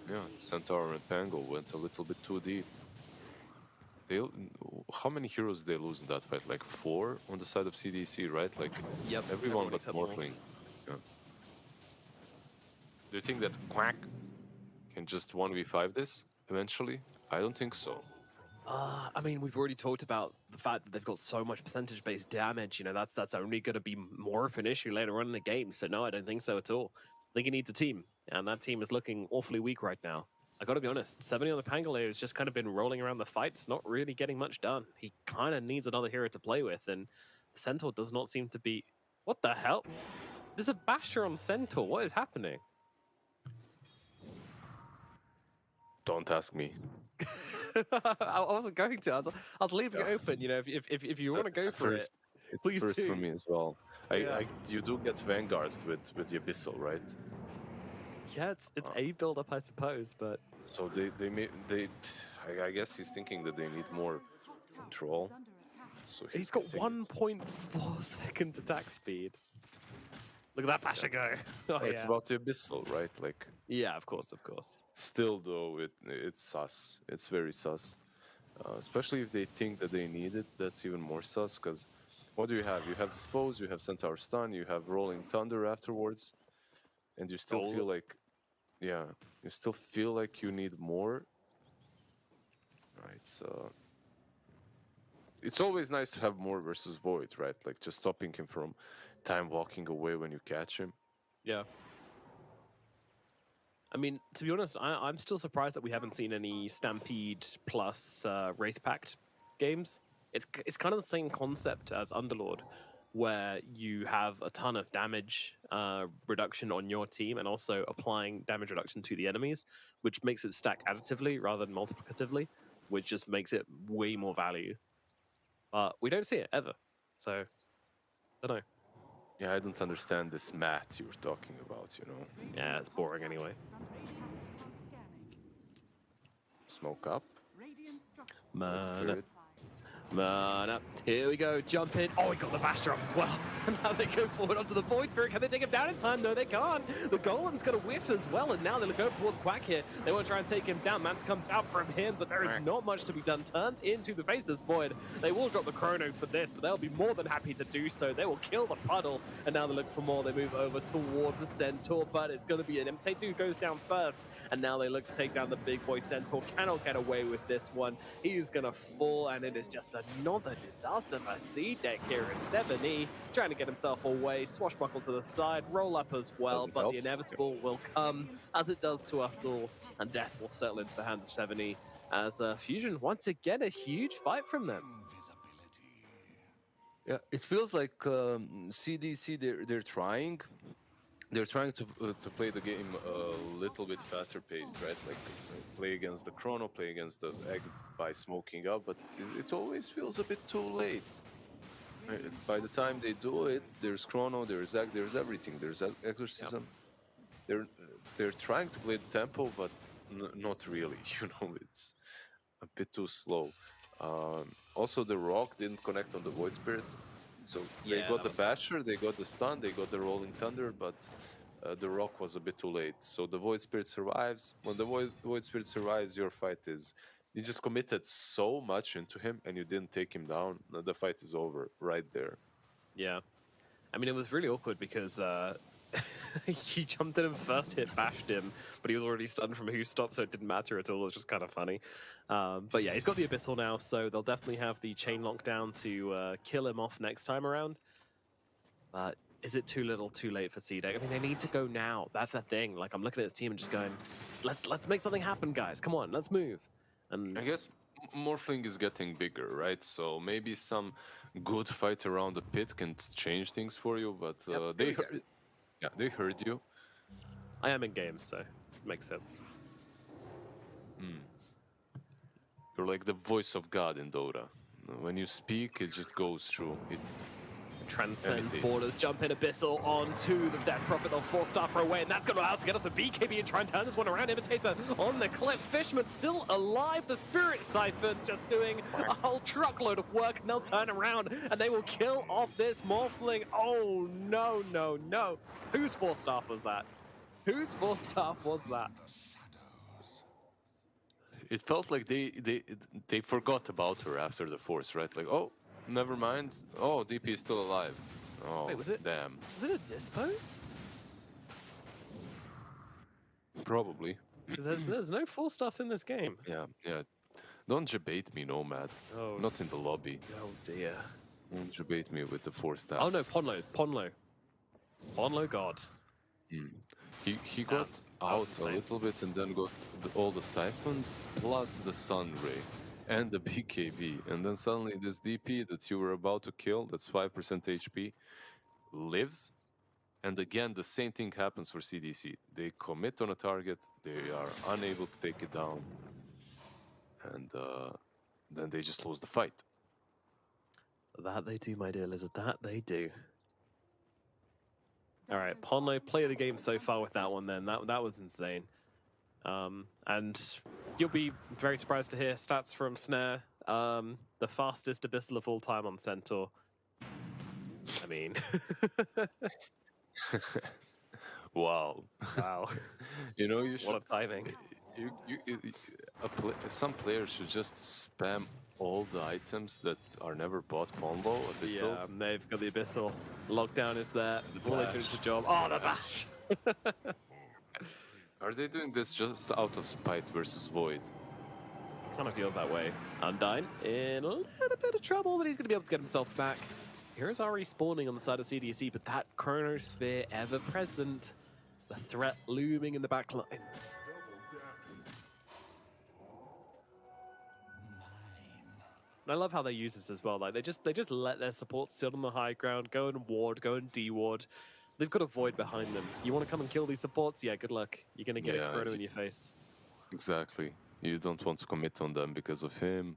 yeah, Centaur and Pango went a little bit too deep. How many heroes did they lose in that fight? Like 4 on the side of CDEC, right? Like yep, everyone but Morphling. Yeah. Do you think that Quack can just 1v5 this eventually? I don't think so. I mean, we've already talked about the fact that they've got so much percentage-based damage. You know, that's only going to be more of an issue later on in the game. So no, I don't think so at all. I think he needs a team, and that team is looking awfully weak right now. I got to be honest, 70 on the Pangolier has just kind of been rolling around the fights, not really getting much done. He kind of needs another hero to play with, and the Centaur does not seem to be... What the hell? There's a Basher on Centaur. What is happening? Don't ask me. I wasn't going to. I was leaving it open. You know, if you want to go for it, please first do. for me as well. You do get Vanguard with the Abyssal, right? Yeah, it's a build up, I suppose, but so I guess he's thinking that they need more control. So he's got 1.4 second attack speed. Look at that Pasha go. Oh, it's about the Abyssal, right? Like yeah, of course, of course. Still, though, it's sus. It's very sus. Especially if they think that they need it, that's even more sus. Because what do you have? You have Dispose, you have Centaur Stun, you have Rolling Thunder afterwards, and you still feel like, yeah, you still feel like you need more. Right. It's always nice to have more versus Void, right? Like just stopping him from time walking away when you catch him. Yeah. I mean, to be honest, I'm still surprised that we haven't seen any Stampede plus Wraith Pact games. It's kind of the same concept as Underlord, where you have a ton of damage reduction on your team and also applying damage reduction to the enemies, which makes it stack additively rather than multiplicatively, which just makes it way more value. But we don't see it ever, so I don't know. Yeah, I don't understand this math you were talking about, you know. Yeah, it's boring anyway. Smoke up. Man up. Here we go, jump in. Oh, he got the Basher off as well. And now they go forward onto the Void Spirit. Can they take him down in time? No, they can't. The Golem's got a whiff as well, and now they look over towards Quack here. They want to try and take him down. Mance comes out from him, but there is not much to be done. Turns into the face of this Void. They will drop the Chrono for this, but they'll be more than happy to do so. They will kill the Puddle, and now they look for more. They move over towards the Centaur, but it's going to be an MT2 who goes down first, and now they look to take down the big boy Centaur. Cannot get away with this one. He's going to fall, and it is just another disaster for CDEC here as 7E, trying to get himself away, swashbuckle to the side, roll up as well, but the inevitable will come, as it does to us all, and death will settle into the hands of 7E, as Fusion, once again, a huge fight from them. Yeah, it feels like CDC, they're trying to play the game a little bit faster paced, right? Like play against the Chrono, play against the Egg by smoking up, but it always feels a bit too late. By the time they do it, there's Chrono, there's Egg, there's everything, there's Exorcism. Yep. They're trying to play the tempo, but not really. You know, it's a bit too slow. Also, the Rock didn't connect on the Void Spirit. So they Yeah, got the that was- Basher, they got the stun, they got the Rolling Thunder, but the Rock was a bit too late. So the Void Spirit survives. When the Void Spirit survives, your fight is... You just committed so much into him and you didn't take him down. The fight is over right there. Yeah. I mean, it was really awkward because he jumped in and first hit bashed him, but he was already stunned from a Who Stop, so it didn't matter at all. It was just kind of funny. But yeah, he's got the Abyssal now, so they'll definitely have the chain lockdown to kill him off next time around. But is it too little, too late for CDEC? I mean, they need to go now. That's the thing. Like, I'm looking at this team and just going, let's make something happen, guys. Come on, let's move. And I guess Morphling is getting bigger, right? So maybe some good fight around the pit can change things for you, but Yep, they here we go. heard, yeah, they heard you. I am in games, so it makes sense. You're like the voice of God in Dota. When you speak, it just goes through. It Transcends is. borders, jump in Abyssal onto the Death Prophet. They'll force Starfire away, and that's going to allow us to get off the BKB and try and turn this one around. Imitator on the cliff. Fishman still alive. The Spirit Siphon's just doing a whole truckload of work, and they'll turn around and they will kill off this Morphling. Oh, no, no, no. Whose 4-staff was that? Whose 4-staff was that? It felt like they forgot about her after the force, right? Like, oh, never mind. Oh, DP is still alive. Oh, Wait, was it? damn. Was it a Dispose? Probably. Because there's no 4-staffs in this game. Yeah, yeah. Don't debate me, Nomad. Oh. Not in the lobby. Oh, dear. Don't debate me with the force staff. Oh, no, Ponlo. Ponlo. Ponlo God. He got out a insane. little bit and then got all the siphons plus the Sun Ray and the BKB. And then suddenly this DP that you were about to kill, that's 5% HP, lives. And again, the same thing happens for CDC. They commit on a target, they are unable to take it down. And then they just lose the fight. That they do, my dear Lizard. That they do. All right, Ponlo, play of the game so far with that one then. That was insane. And you'll be very surprised to hear stats from Snare. The fastest Abyssal of all time on Centaur. I mean... Wow. wow. You know, you should... What a timing. Some players should just spam all the items that are never bought combo. Abyssal. Yeah, they've got the Abyssal. Lockdown is there. Will they finish the job? Oh, the bash! Are they doing this just out of spite versus Void? Kind of feels that way. Undyne in a little bit of trouble, but he's going to be able to get himself back. Here's Ari spawning on the side of CDC, but that Chronosphere ever present. The threat looming in the back lines. And I love how they use this as well. Like they just let their support sit on the high ground, go and ward, go and de-ward. They've got a Void behind them. You want to come and kill these supports? Yeah, good luck. You're going to get a Chrono in your face. Exactly. You don't want to commit on them because of him.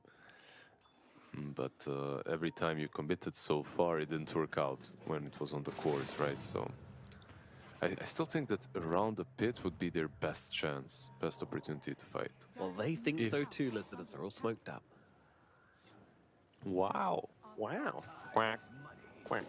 But every time you committed so far, it didn't work out when it was on the course, right? So I still think that around the pit would be their best chance, best opportunity to fight. Well, they think so too, Listeners. They're all smoked up. Wow. Wow. Quack. Quack.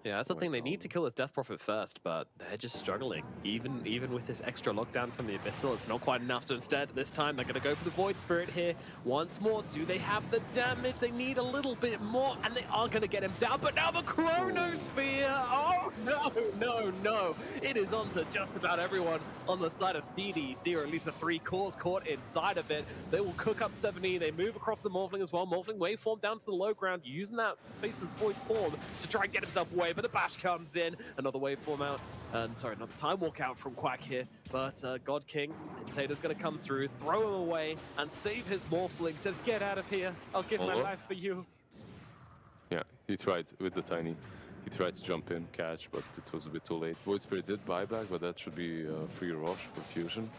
Yeah, that's the thing. They need to kill this Death Prophet first, but they're just struggling. Even with this extra lockdown from the Abyssal, it's not quite enough. So instead, this time, they're going to go for the Void Spirit here. Once more, do they have the damage? They need a little bit more, and they are going to get him down. But now the Chronosphere! Oh, no, no, no. It is on to just about everyone on the side of CDEC, or at least the 3 cores caught inside of it. They will cook up 70. They move across the Morphling as well. Morphling waveform down to the low ground, using that Faceless Void's form to try and get himself away. But the bash comes in, another waveform out, and sorry, another time walk out from Quack here. But God King, Imitator's going to come through, throw him away, and save his Morphling. Says, "Get out of here! I'll give my life for you." Yeah, he tried with the tiny. He tried to jump in, catch, but it was a bit too late. Void Spirit did buyback, but that should be free rush for fusion.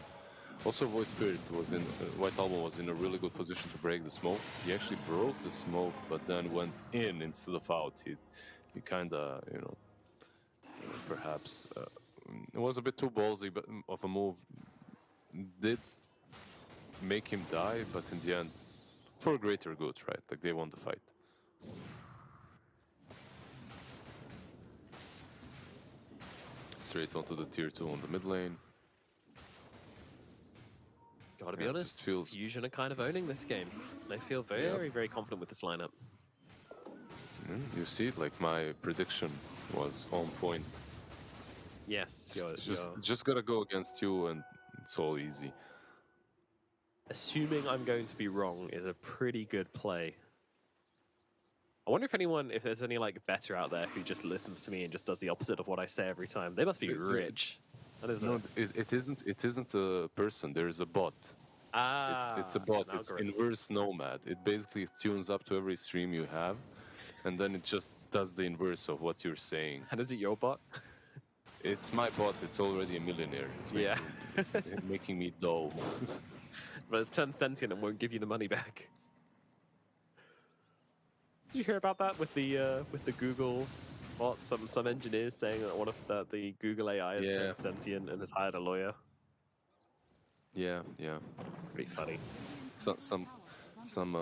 Also, Void Spirit was in White Album was in a really good position to break the smoke. He actually broke the smoke, but then went in instead of out. He kind of, you know, perhaps it was a bit too ballsy of a move. Did make him die, but in the end, for greater good, right? Like they won the fight. Straight onto the tier 2 on the mid lane. Gotta be Yeah, it honest, just feels- Fusion are kind of owning this game. They feel very, very confident with this lineup. You see, like my prediction was on point. Yes, Just gotta go against you, and it's all easy. assuming I'm going to be wrong is a pretty good play. I wonder if there's any like better out there who just listens to me and just does the opposite of what I say every time. They must be rich. That is No, it isn't a person. There is a bot. It's a bot. It's inverse nomad. It basically tunes up to every stream you have, and then it just does the inverse of what you're saying. And is it your bot? It's my bot. It's already a millionaire. It's making me dull. But it's turned sentient and won't give you the money back. Did you hear about that with the Google bot? Some engineers saying that one of the Google AI is turned sentient and has hired a lawyer. Yeah. Pretty funny. Some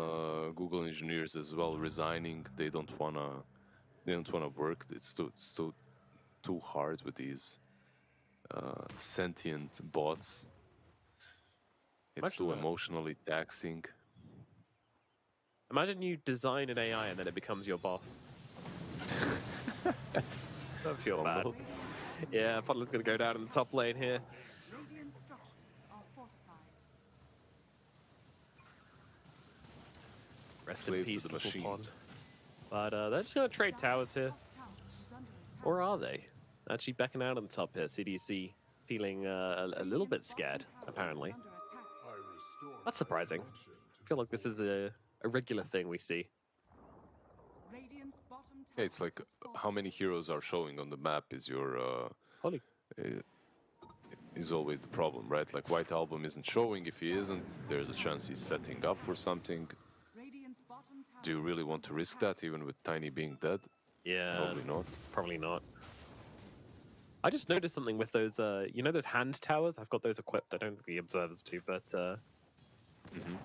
Google engineers as well resigning. They don't wanna work. It's too hard with these sentient bots. It's too emotionally taxing. Imagine you design an AI and then it becomes your boss. Don't feel bad. Yeah, Puddler's gonna go down in the top lane here. Radiant structures are fortified. Rest Slave in to peace, the little machine. pod. But they're just gonna trade towers here. Tower is under attack. Or are they? Actually backing out on the top here, CDC feeling a little bit scared, apparently. Under attack. That's surprising. I feel like this is a regular thing we see. Radiant's bottom tower Yeah, it's like is how many heroes are showing on the map is your Holy. is always the problem, right? Like White Album isn't showing. If he isn't, there's a chance he's setting up for something. Radiant's bottom tower Do you really want to risk that, even with Tiny being dead? Yeah. Probably not. Probably not. I just noticed something with those, you know those hand towers? I've got those equipped. I don't think the observers do, but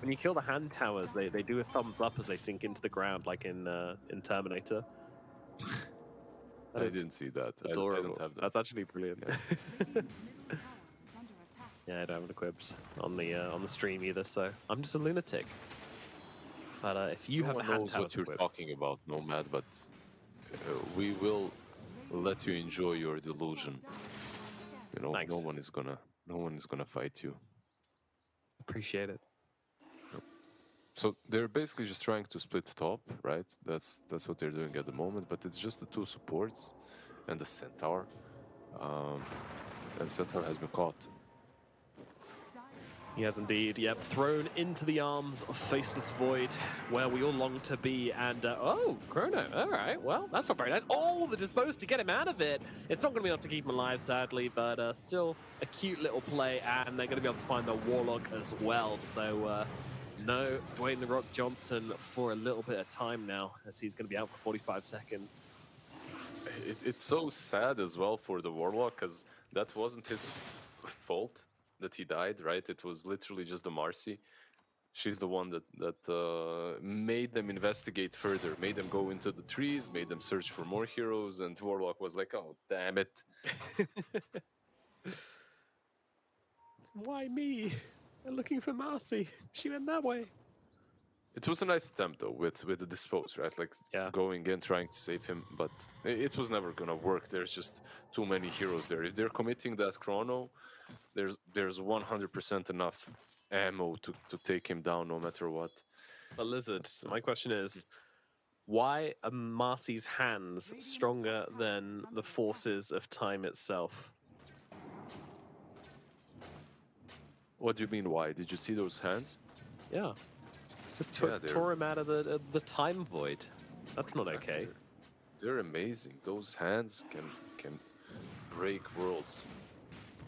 when you kill the hand towers, they do a thumbs up as they sink into the ground, like in Terminator. I didn't see that. I Adorable. don't have that. That's actually brilliant. Radiant's middle tower is under attack. Yeah, I don't have it equipped on the stream either, so I'm just a lunatic. But if you No have the one hand knows towers what you're equipped, talking about, Nomad, but we will let you enjoy your delusion. You know, Thanks. no one is gonna fight you. appreciate it. So they're basically just trying to split top, right? That's what they're doing at the moment. But it's just the two supports and the Centaur, and Centaur has been caught. He has indeed, yep, thrown into the arms of Faceless Void, where we all long to be, and, oh, Chrono, alright, well, that's not very nice. Oh, they're disposed to get him out of it! It's not going to be enough to keep him alive, sadly, but still a cute little play, and they're going to be able to find the Warlock as well, so, no Dwayne "The Rock" Johnson for a little bit of time now, as he's going to be out for 45 seconds. It's so sad as well for the Warlock, because that wasn't his fault that he died, right? It was literally just the Marcy. She's the one that made them investigate further, made them go into the trees, made them search for more heroes, and Warlock was like, oh, damn it. Why me? They're looking for Marcy. She went that way. It was a nice attempt, though, with the Dispose, right? Like, going in, trying to save him, but it was never gonna work. There's just too many heroes there. If they're committing that chrono, there's 100% enough ammo to take him down no matter what. But Lizard, my question is, why are Marcy's hands stronger than the forces of time itself? What do you mean, why? Did you see those hands? Yeah. Just Yeah, tore him out of the time void. That's not okay. They're amazing. Those hands can break worlds.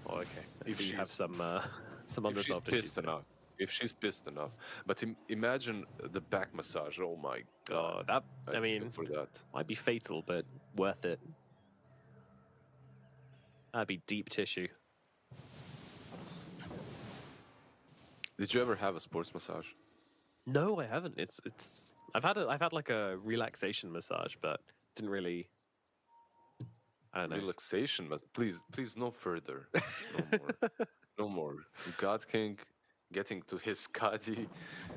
Oh, okay. If So you have some if she's unresolved issues pissed there. enough. If she's pissed enough. But imagine the back massage. Oh my Oh, god. that, I I'd mean, kill for that. might be fatal, but worth it. That'd be deep tissue. Did you ever have a sports massage? No, I haven't. It's. I've had like a relaxation massage, but didn't really. I don't know. Relaxation, but please, no further. No more. No more. God King getting to his Skadi,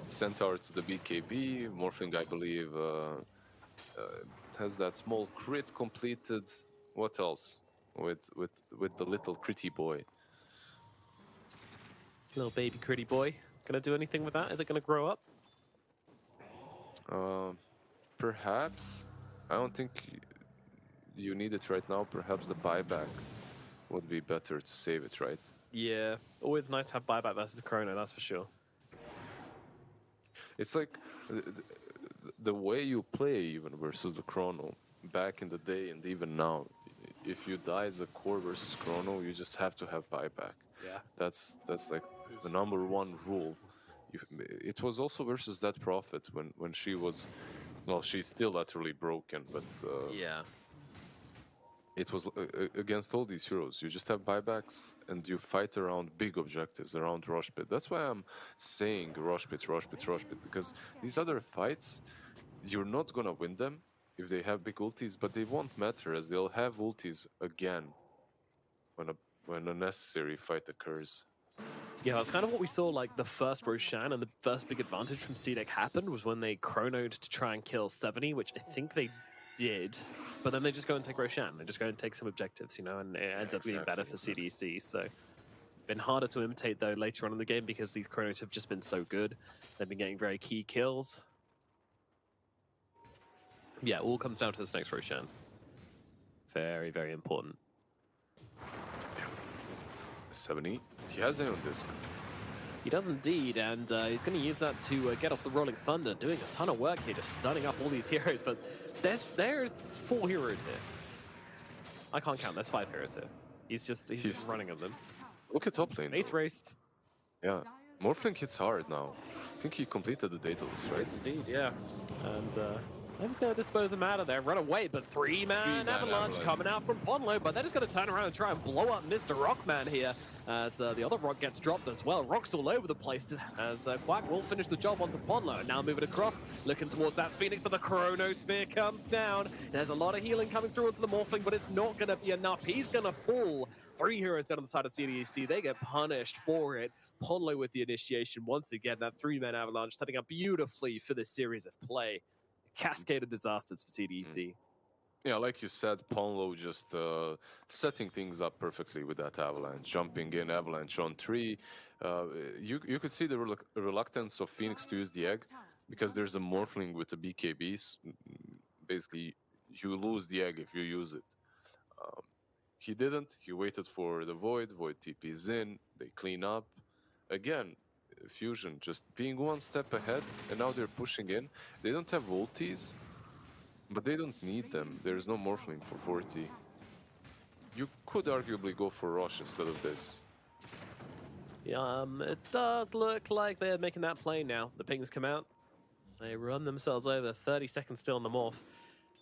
Centaur to the BKB, Morphing, I believe, has that small crit completed. What else? With the little critty boy. Little baby critty boy. Gonna do anything with that? Is it gonna grow up? Perhaps. I don't think you need it right now. Perhaps the buyback would be better to save it, right? Yeah. Always nice to have buyback versus Chrono, that's for sure. It's like the way you play even versus the Chrono back in the day and even now. If you die as a core versus Chrono, you just have to have buyback. Yeah. That's like the #1 rule. It was also versus that Prophet when she was, well, she's still utterly broken, but Yeah. it was against all these heroes. You just have buybacks and you fight around big objectives, around Rosh Pit. That's why I'm saying Rosh Pit, because these other fights, you're not gonna win them if they have big ultis, but they won't matter as they'll have ultis again when a necessary fight occurs. Yeah, that's kind of what we saw, like, the first Roshan and the first big advantage from CDEC happened was when they chronoed to try and kill 70, which I think they did. But then they just go and take Roshan. They just go and take some objectives, you know, and it ends up being better for CDEC. So, been harder to imitate, though, later on in the game because these chronos have just been so good. They've been getting very key kills. Yeah, all comes down to this next Roshan. Very, very important. 70. He has it on disc. He does indeed, and he's going to use that to get off the Rolling Thunder, doing a ton of work here, just stunning up all these heroes, but there's 4 heroes here. I can't count, there's 5 heroes here. He's just running at them. Look at top lane. Ace raced. Yeah. Morphling hits hard now. I think he completed the Daedalus, right? Indeed, yeah. And they're just going to dispose him out of there, run away, but 3-man avalanche coming out from Ponlo, but they're just going to turn around and try and blow up Mr. Rockman here as the other Rock gets dropped as well. Rock's all over the place as Quack will finish the job onto Ponlo. Now moving across, looking towards that Phoenix, but the Chronosphere comes down. There's a lot of healing coming through onto the Morphling, but it's not going to be enough. He's going to fall. 3 heroes down on the side of CDEC. They get punished for it. Ponlo with the initiation. Once again, that 3-man avalanche setting up beautifully for this series of play. Cascade of disasters for CDEC. Yeah, like you said, Ponlo just setting things up perfectly with that avalanche, jumping in, avalanche on 3. You could see the reluctance of Phoenix to use the egg because there's a Morphling with the BKBs. Basically, you lose the egg if you use it. He didn't. He waited for the Void. Void TPs in. They clean up. Again, Fusion just being 1 step ahead, and now they're pushing in. They don't have ultis, but they don't need them. There's no Morphling for 40. You could arguably go for Rosh instead of this. Yeah, it does look like they're making that play now. The pings come out. They run themselves over. 30 seconds still on the Morph.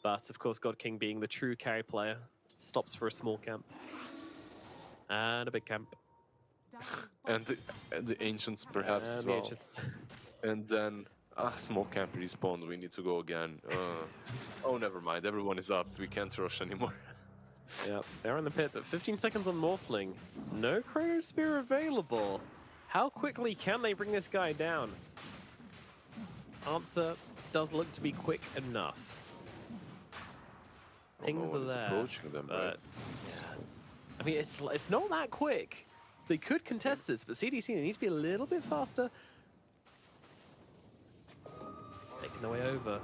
But, of course, God King being the true carry player, stops for a small camp. And a big camp. And the Ancients perhaps as well. And then, small camp respawn, we need to go again. Oh, never mind, everyone is up, we can't rush anymore. Yeah, they're in the pit, but 15 seconds on Morphling. No Chronosphere available. How quickly can they bring this guy down? Answer does look to be quick enough. Things are there, approaching them, but right? yeah, I mean, it's not that quick. They could contest this, but CDC needs to be a little bit faster. Making their way over.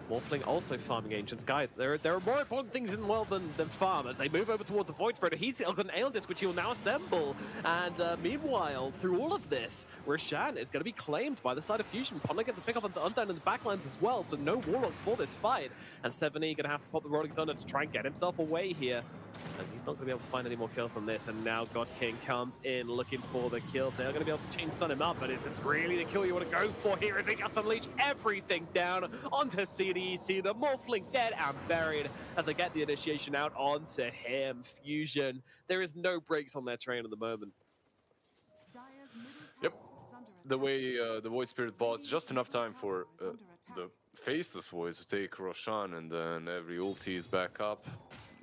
Morphling also farming Ancients. Guys, there are more important things in the world than farm. As they move over towards the Void Spreader, he's got an Aeon Disc, which he will now assemble. And meanwhile, through all of this, Roshan is going to be claimed by the side of Fusion. Ponlo gets a pick up onto Undown in the backlines as well, so no Warlock for this fight. And 7E going to have to pop the Rolling Thunder to try and get himself away here. And he's not going to be able to find any more kills on this. And now God King comes in looking for the kills. They're going to be able to chain stun him up, but is this really the kill you want to go for here as they just unleash everything down onto CDEC? The Morphling dead and buried as they get the initiation out onto him. Fusion. There is no brakes on their train at the moment. Yep. the way the Void Spirit bought just enough time for the Faceless Void to take Roshan, and then every ulti is back up.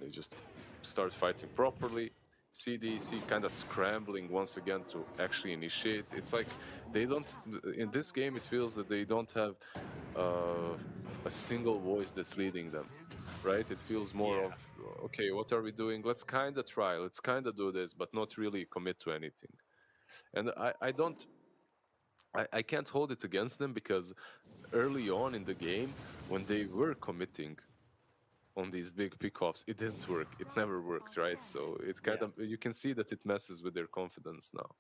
They just start fighting properly. CDEC kind of scrambling once again to actually initiate. It's like they don't, in this game, it feels that they don't have a single voice that's leading them, right? It feels more of, okay, what are we doing? Let's kind of try, let's kind of do this, but not really commit to anything. And I can't hold it against them, because early on in the game, when they were committing on these big pickoffs, it didn't work. It never worked, right? So it kind of, you can see that it messes with their confidence now.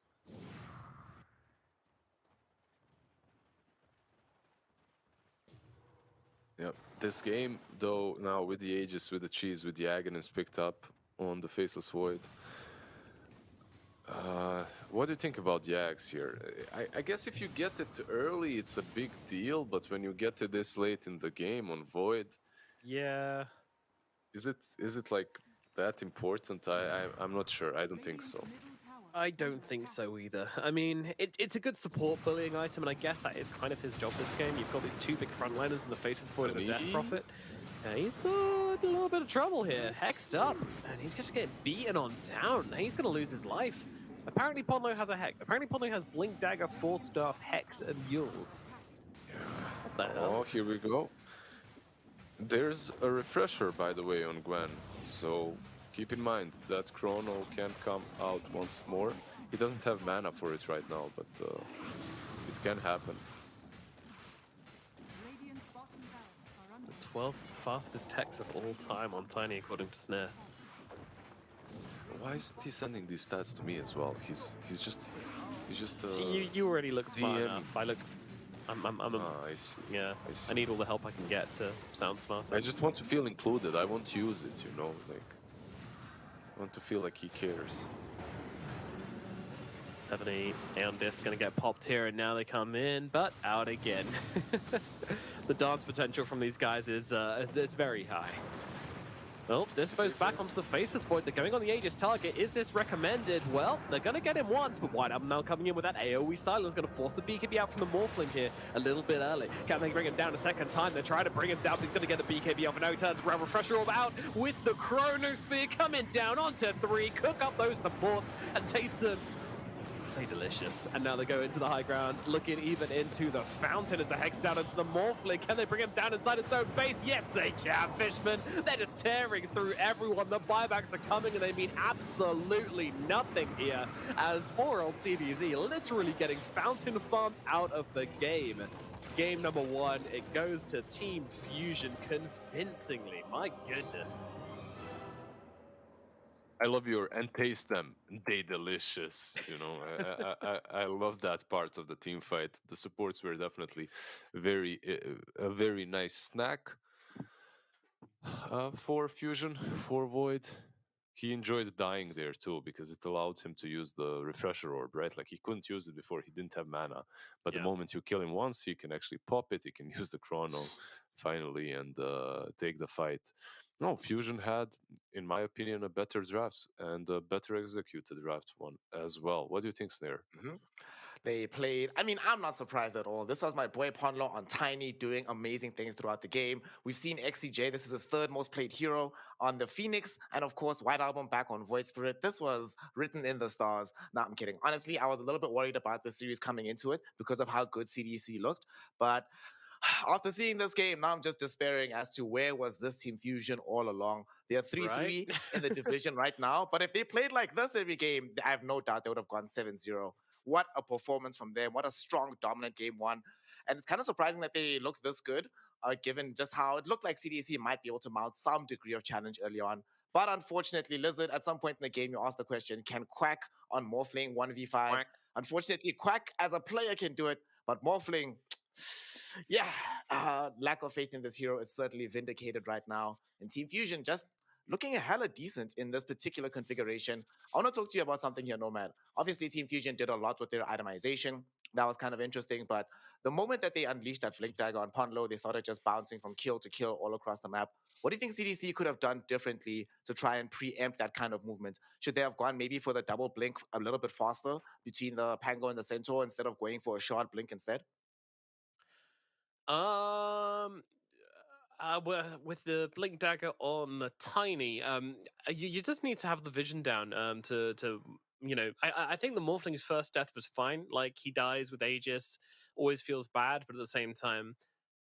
Yeah, this game though, now with the Aegis, with the Cheese, with the Aghanim's picked up on the Faceless Void. What do you think about Jags here? I guess if you get it early, it's a big deal, but when you get it this late in the game on Void, Yeah. is it like that important? I'm not sure. I don't think so. I don't think so either. I mean, it's a good support bullying item, and I guess that is kind of his job this game. You've got these two big frontliners in the Faceless Void and the Death Prophet. He's in a little bit of trouble here. Hexed up, and he's just getting beaten on down. He's going to lose his life. Apparently, Ponlo has a Hex. Apparently, Ponlo has Blink Dagger, Force Staff, Hex, and Mules. What the hell? Oh, here we go. There's a refresher, by the way, on Gwen. So keep in mind that Chrono can come out once more. He doesn't have mana for it right now, but it can happen. The 12th fastest Hex of all time on Tiny, according to Snare. Why isn't he sending these stats to me as well? He's just You already look smart DM. enough. I see. Yeah, I see. I need all the help I can get to sound smart. I just want to feel included. I want to use it, you know, like I want to feel like he cares. 7-8, Aeon Disc gonna get popped here, and now they come in, but out again. The dance potential from these guys is very high. Well, Dispo's back onto the Faceless Void. They're going on the Aegis target. Is this recommended? Well, they're going to get him once, but White Album now coming in with that AoE silence. Going to force the BKB out from the Morphling here a little bit early. Can they bring him down a second time? They're trying to bring him down, but he's going to get the BKB off, and now he turns around. Refresher Orb out with the Chronosphere coming down onto 3. Cook up those supports and taste them. They delicious. And now they go into the high ground, looking even into the fountain as the Hex down into the Morphling. Can they bring him down inside its own base? Yes, they can, Fishman. They're just tearing through everyone. The buybacks are coming, and they mean absolutely nothing here, as poor old TDZ literally getting fountain farmed out of the game. Game number 1, it goes to Team Fusion convincingly. My goodness. I love your and taste them. They delicious. You know, I love that part of the team fight. The supports were definitely a very nice snack for Fusion, for Void. He enjoyed dying there too, because it allowed him to use the refresher orb, right? Like he couldn't use it before, he didn't have mana. But the moment you kill him once, he can actually pop it, he can use the chrono finally and take the fight. No, Fusion had, in my opinion, a better draft and a better executed draft one as well. What do you think, Snare? They played, I mean, I'm not surprised at all. This was my boy Ponlo on Tiny doing amazing things throughout the game. We've seen XCJ, this is his 3rd most played hero on the Phoenix, and of course, White Album back on Void Spirit. This was written in the stars. No, I'm kidding. Honestly, I was a little bit worried about this series coming into it because of how good CDC looked, but after seeing this game, now I'm just despairing as to where was this Team Fusion all along. They're 3-3 Right? in the division right now, but if they played like this every game, I have no doubt they would have gone 7-0. What a performance from them. What a strong, dominant game 1. And it's kind of surprising that they look this good, given just how it looked like CDC might be able to mount some degree of challenge early on. But unfortunately, Lizard, at some point in the game, you asked the question, can Quack on Morphling 1v5? Quack. Unfortunately, Quack as a player can do it, but Morphling... yeah, lack of faith in this hero is certainly vindicated right now. And Team Fusion just looking hella decent in this particular configuration. I want to talk to you about something here, Nomad. Obviously, Team Fusion did a lot with their itemization. That was kind of interesting. But the moment that they unleashed that Blink Dagger on Ponlo, they started just bouncing from kill to kill all across the map. What do you think CDC could have done differently to try and preempt that kind of movement? Should they have gone maybe for the double blink a little bit faster between the Pango and the Centaur instead of going for a short blink instead? With the blink dagger on the tiny, you just need to have the vision down. To I think the Morphling's first death was fine. Like he dies with Aegis, always feels bad, but at the same time,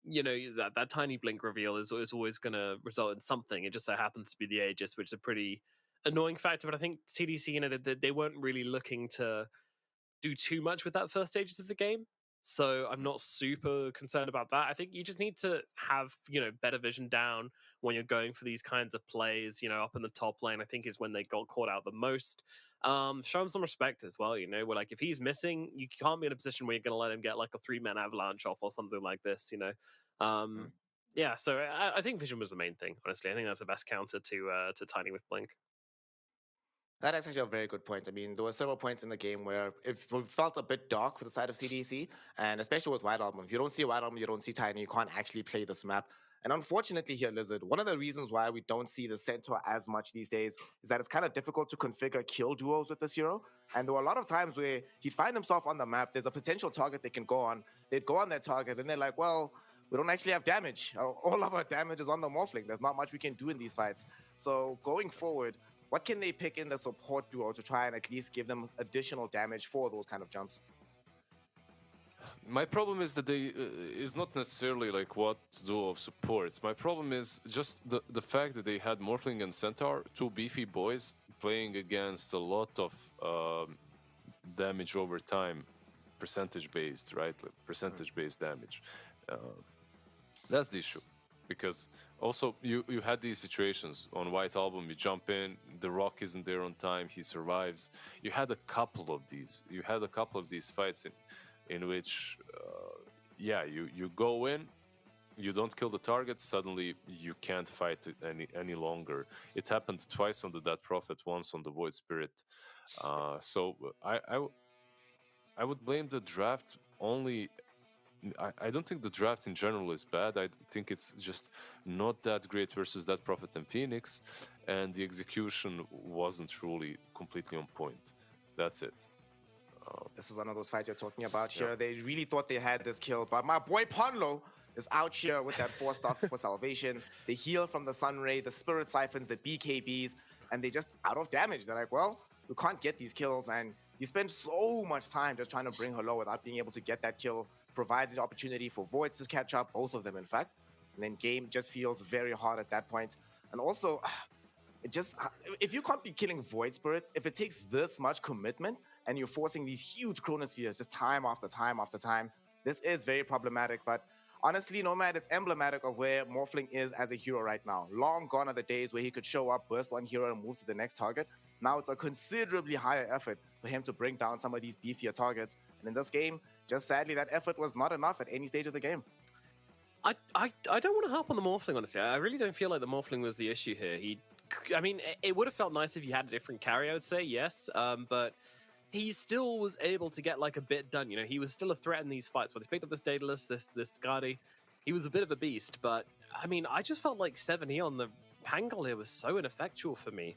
that tiny blink reveal is always going to result in something. It just so happens to be the Aegis, which is a pretty annoying factor. But I think CDC, they weren't really looking to do too much with that first stages of the game. So I'm not super concerned about that. I think you just need to have, better vision down when you're going for these kinds of plays, up in the top lane, I think is when they got caught out the most. Show him some respect as well, where like if he's missing, you can't be in a position where you're going to let him get like a 3-man avalanche off or something like this, Yeah, so I think vision was the main thing, honestly. I think that's the best counter to Tiny with Blink. That is actually a very good point. I mean, there were several points in the game where it felt a bit dark for the side of CDC, and especially with White Album. If you don't see White Album, you don't see Tiny, you can't actually play this map. And unfortunately here, Lizard, one of the reasons why we don't see the Centaur as much these days is that it's kind of difficult to configure kill duos with this hero. And there were a lot of times where he'd find himself on the map, there's a potential target they can go on, they'd go on that target, and they're like, well, we don't actually have damage. All of our damage is on the Morphling. There's not much we can do in these fights. So going forward, what can they pick in the support duo to try and at least give them additional damage for those kind of jumps? My problem is that they is not necessarily like what to do of supports. My problem is just the fact that they had Morphling and Centaur, two beefy boys, playing against a lot of damage over time, percentage based, right? Like percentage based damage. That's the issue. Because also you had these situations on White Album, you jump in, the rock isn't there on time, he survives. You had a couple of these fights in which you go in, you don't kill the target, suddenly you can't fight it any longer. It happened twice on the Dead Prophet, once on the Void Spirit. So I would blame the draft only. I don't think the draft in general is bad. I think it's just not that great versus that Prophet and Phoenix, and the execution wasn't truly completely on point. That's it. This is one of those fights you're talking about here. Yeah. They really thought they had this kill, but my boy Ponlo is out here with that 4-star for salvation. The heal from the Sunray, the Spirit Siphons, the BKBs, and they just out of damage. They're like, well, we can't get these kills, and you spend so much time just trying to bring her low without being able to get that kill. Provides the opportunity for Voids to catch up, both of them, in fact. And then game just feels very hard at that point. And also, if you can't be killing Void Spirits, if it takes this much commitment and you're forcing these huge Chronospheres just time after time after time, this is very problematic. But honestly, Nomad, it's emblematic of where Morphling is as a hero right now. Long gone are the days where he could show up, burst one hero, and move to the next target. Now it's a considerably higher effort for him to bring down some of these beefier targets. And in this game, just sadly, that effort was not enough at any stage of the game. I don't want to harp on the Morphling, honestly. I really don't feel like the Morphling was the issue here. It would have felt nice if you had a different carry, I would say, yes. But he still was able to get like a bit done. He was still a threat in these fights. When he picked up this Daedalus, this Skadi, he was a bit of a beast. But I just felt like 7E on the Pangol here was so ineffectual for me.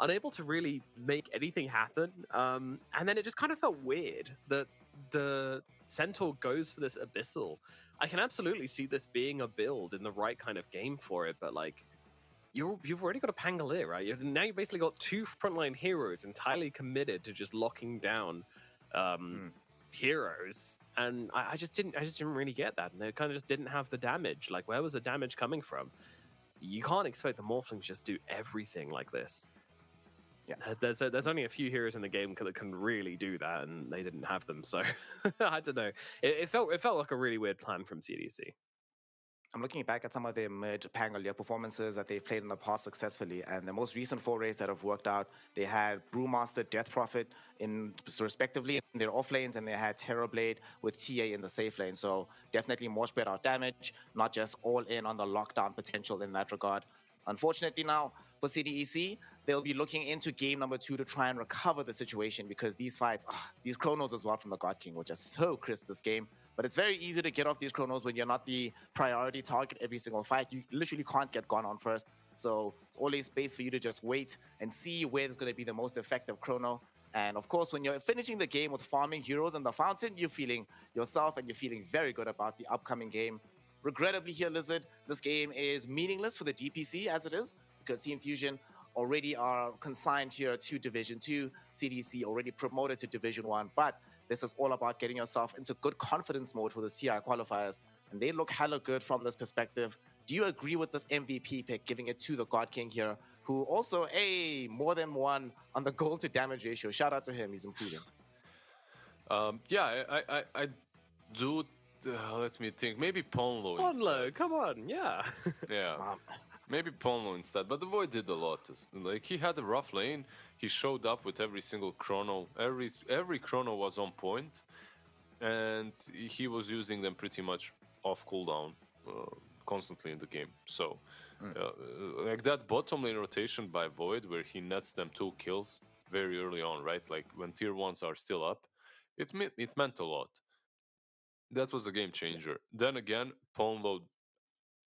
Unable to really make anything happen. And then it just kind of felt weird that the Centaur goes for this Abyssal. I can absolutely see this being a build in the right kind of game for it, but like you've already got a Pangolier, right? Now you've basically got two frontline heroes entirely committed to just locking down heroes, and I just didn't really get that, and they kind of just didn't have the damage. Like, where was the damage coming from? You can't expect the Morphlings just do everything like this. Yeah, there's only a few heroes in the game that can really do that, and they didn't have them. So I don't know. It felt like a really weird plan from CDC. I'm looking back at some of their mid-Pangolier performances that they've played in the past successfully, and the most recent forays that have worked out, they had Brewmaster, Death Prophet respectively in their off lanes, and they had Terrorblade with TA in the safe lane. So definitely more spread out damage, not just all in on the lockdown potential in that regard. Unfortunately now, for CDEC, they'll be looking into game number 2 to try and recover the situation, because these fights, these chronos as well from the God King were just so crisp this game. But it's very easy to get off these chronos when you're not the priority target every single fight. You literally can't get gone on first. So it's always space for you to just wait and see where there's going to be the most effective chrono. And of course, when you're finishing the game with farming heroes in the fountain, you're feeling yourself and you're feeling very good about the upcoming game. Regrettably here, Lizard, this game is meaningless for the DPC as it is, because Team Fusion already are consigned here to Division 2, CDC already promoted to Division 1, but this is all about getting yourself into good confidence mode for the TI qualifiers, and they look hella good from this perspective. Do you agree with this MVP pick, giving it to the God King here, who also, more than one on the goal to damage ratio? Shout out to him, he's improving. Yeah, I do. Let me think. Maybe Ponlo. Ponlo, come on, yeah. Yeah. Maybe Ponlo instead, but the Void did a lot. Like, he had a rough lane. He showed up with every single chrono. Every chrono was on point, and he was using them pretty much off cooldown, constantly in the game. So, like that bottom lane rotation by Void, where he nets them 2 kills very early on, right? Like when tier 1s are still up, it meant a lot. That was a game changer. Then again, Ponlo,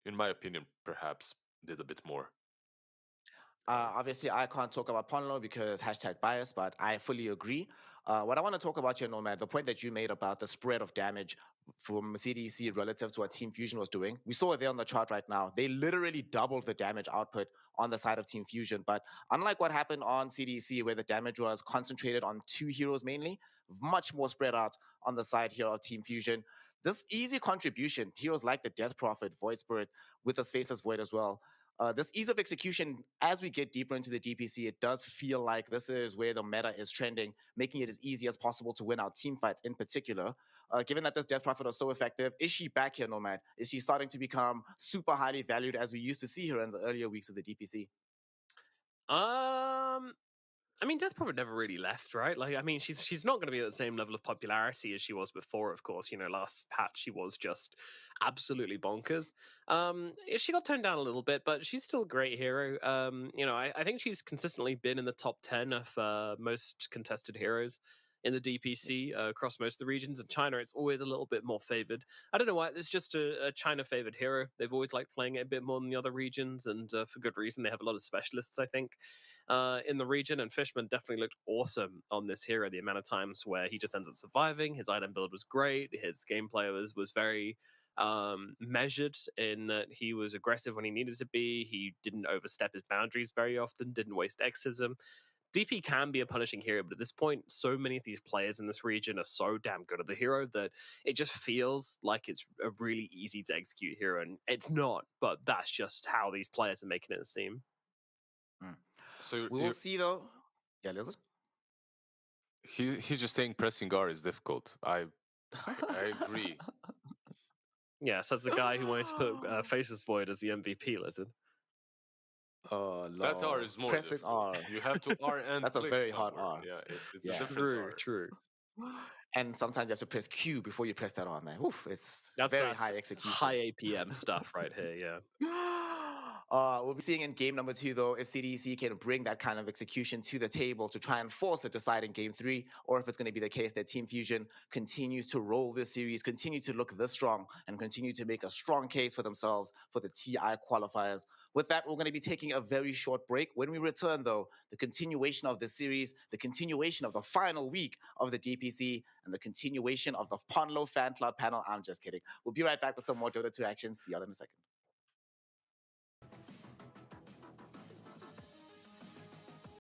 in my opinion, perhaps did a bit more. Obviously, I can't talk about Ponlo because #bias, but I fully agree. What I want to talk about here, Nomad, the point that you made about the spread of damage from CDC relative to what Team Fusion was doing. We saw it there on the chart right now. They literally doubled the damage output on the side of Team Fusion. But unlike what happened on CDC, where the damage was concentrated on 2 heroes mainly, much more spread out on the side here of Team Fusion. This easy contribution, heroes like the Death Prophet, Void Spirit, with the Faceless Void as well. This ease of execution, as we get deeper into the DPC, it does feel like this is where the meta is trending, making it as easy as possible to win out team fights in particular. Given that this Death Prophet was so effective, is she back here, Nomad? Is she starting to become super highly valued as we used to see her in the earlier weeks of the DPC? I mean, Death Prophet never really left, right? Like, I mean, she's not going to be at the same level of popularity as she was before. Of course, last patch she was just absolutely bonkers. She got toned down a little bit, but she's still a great hero. I think she's consistently been in the top 10 of most contested heroes in the DPC across most of the regions. In China, it's always a little bit more favored. I don't know why. It's just a China favored hero. They've always liked playing it a bit more than the other regions, and for good reason. They have a lot of specialists, I think, in the region. And Fishman definitely looked awesome on this hero. The amount of times where he just ends up surviving. His item build was great. His gameplay was very measured in that he was aggressive when he needed to be. He didn't overstep his boundaries very often. Didn't waste Xism. DP can be a punishing hero, but at this point, so many of these players in this region are so damn good at the hero that it just feels like it's a really easy to execute hero, and it's not, but that's just how these players are making it seem. So We will see, though. Yeah, Lizard? He's just saying pressing R is difficult. I agree. Yeah, says the guy who wanted to put Faceless Void as the MVP, Lizard. Oh, Lord. That R is more pressing difficult. R. You have to R and That's a click very hard somewhere. R. Yeah, it's Yeah. a different R. True. And sometimes you have to press Q before you press that R, man. Oof, it's That's very high execution. High APM stuff right here, yeah. We'll be seeing in game number 2, though, if CDC can bring that kind of execution to the table to try and force a decide in game 3, or if it's going to be the case that Team Fusion continues to roll this series, continue to look this strong, and continue to make a strong case for themselves for the TI qualifiers. With that, we're going to be taking a very short break. When we return, though, the continuation of this series, the continuation of the final week of the DPC, and the continuation of the Ponlo Fan Club panel. I'm just kidding. We'll be right back with some more Dota 2 action. See y'all in a second.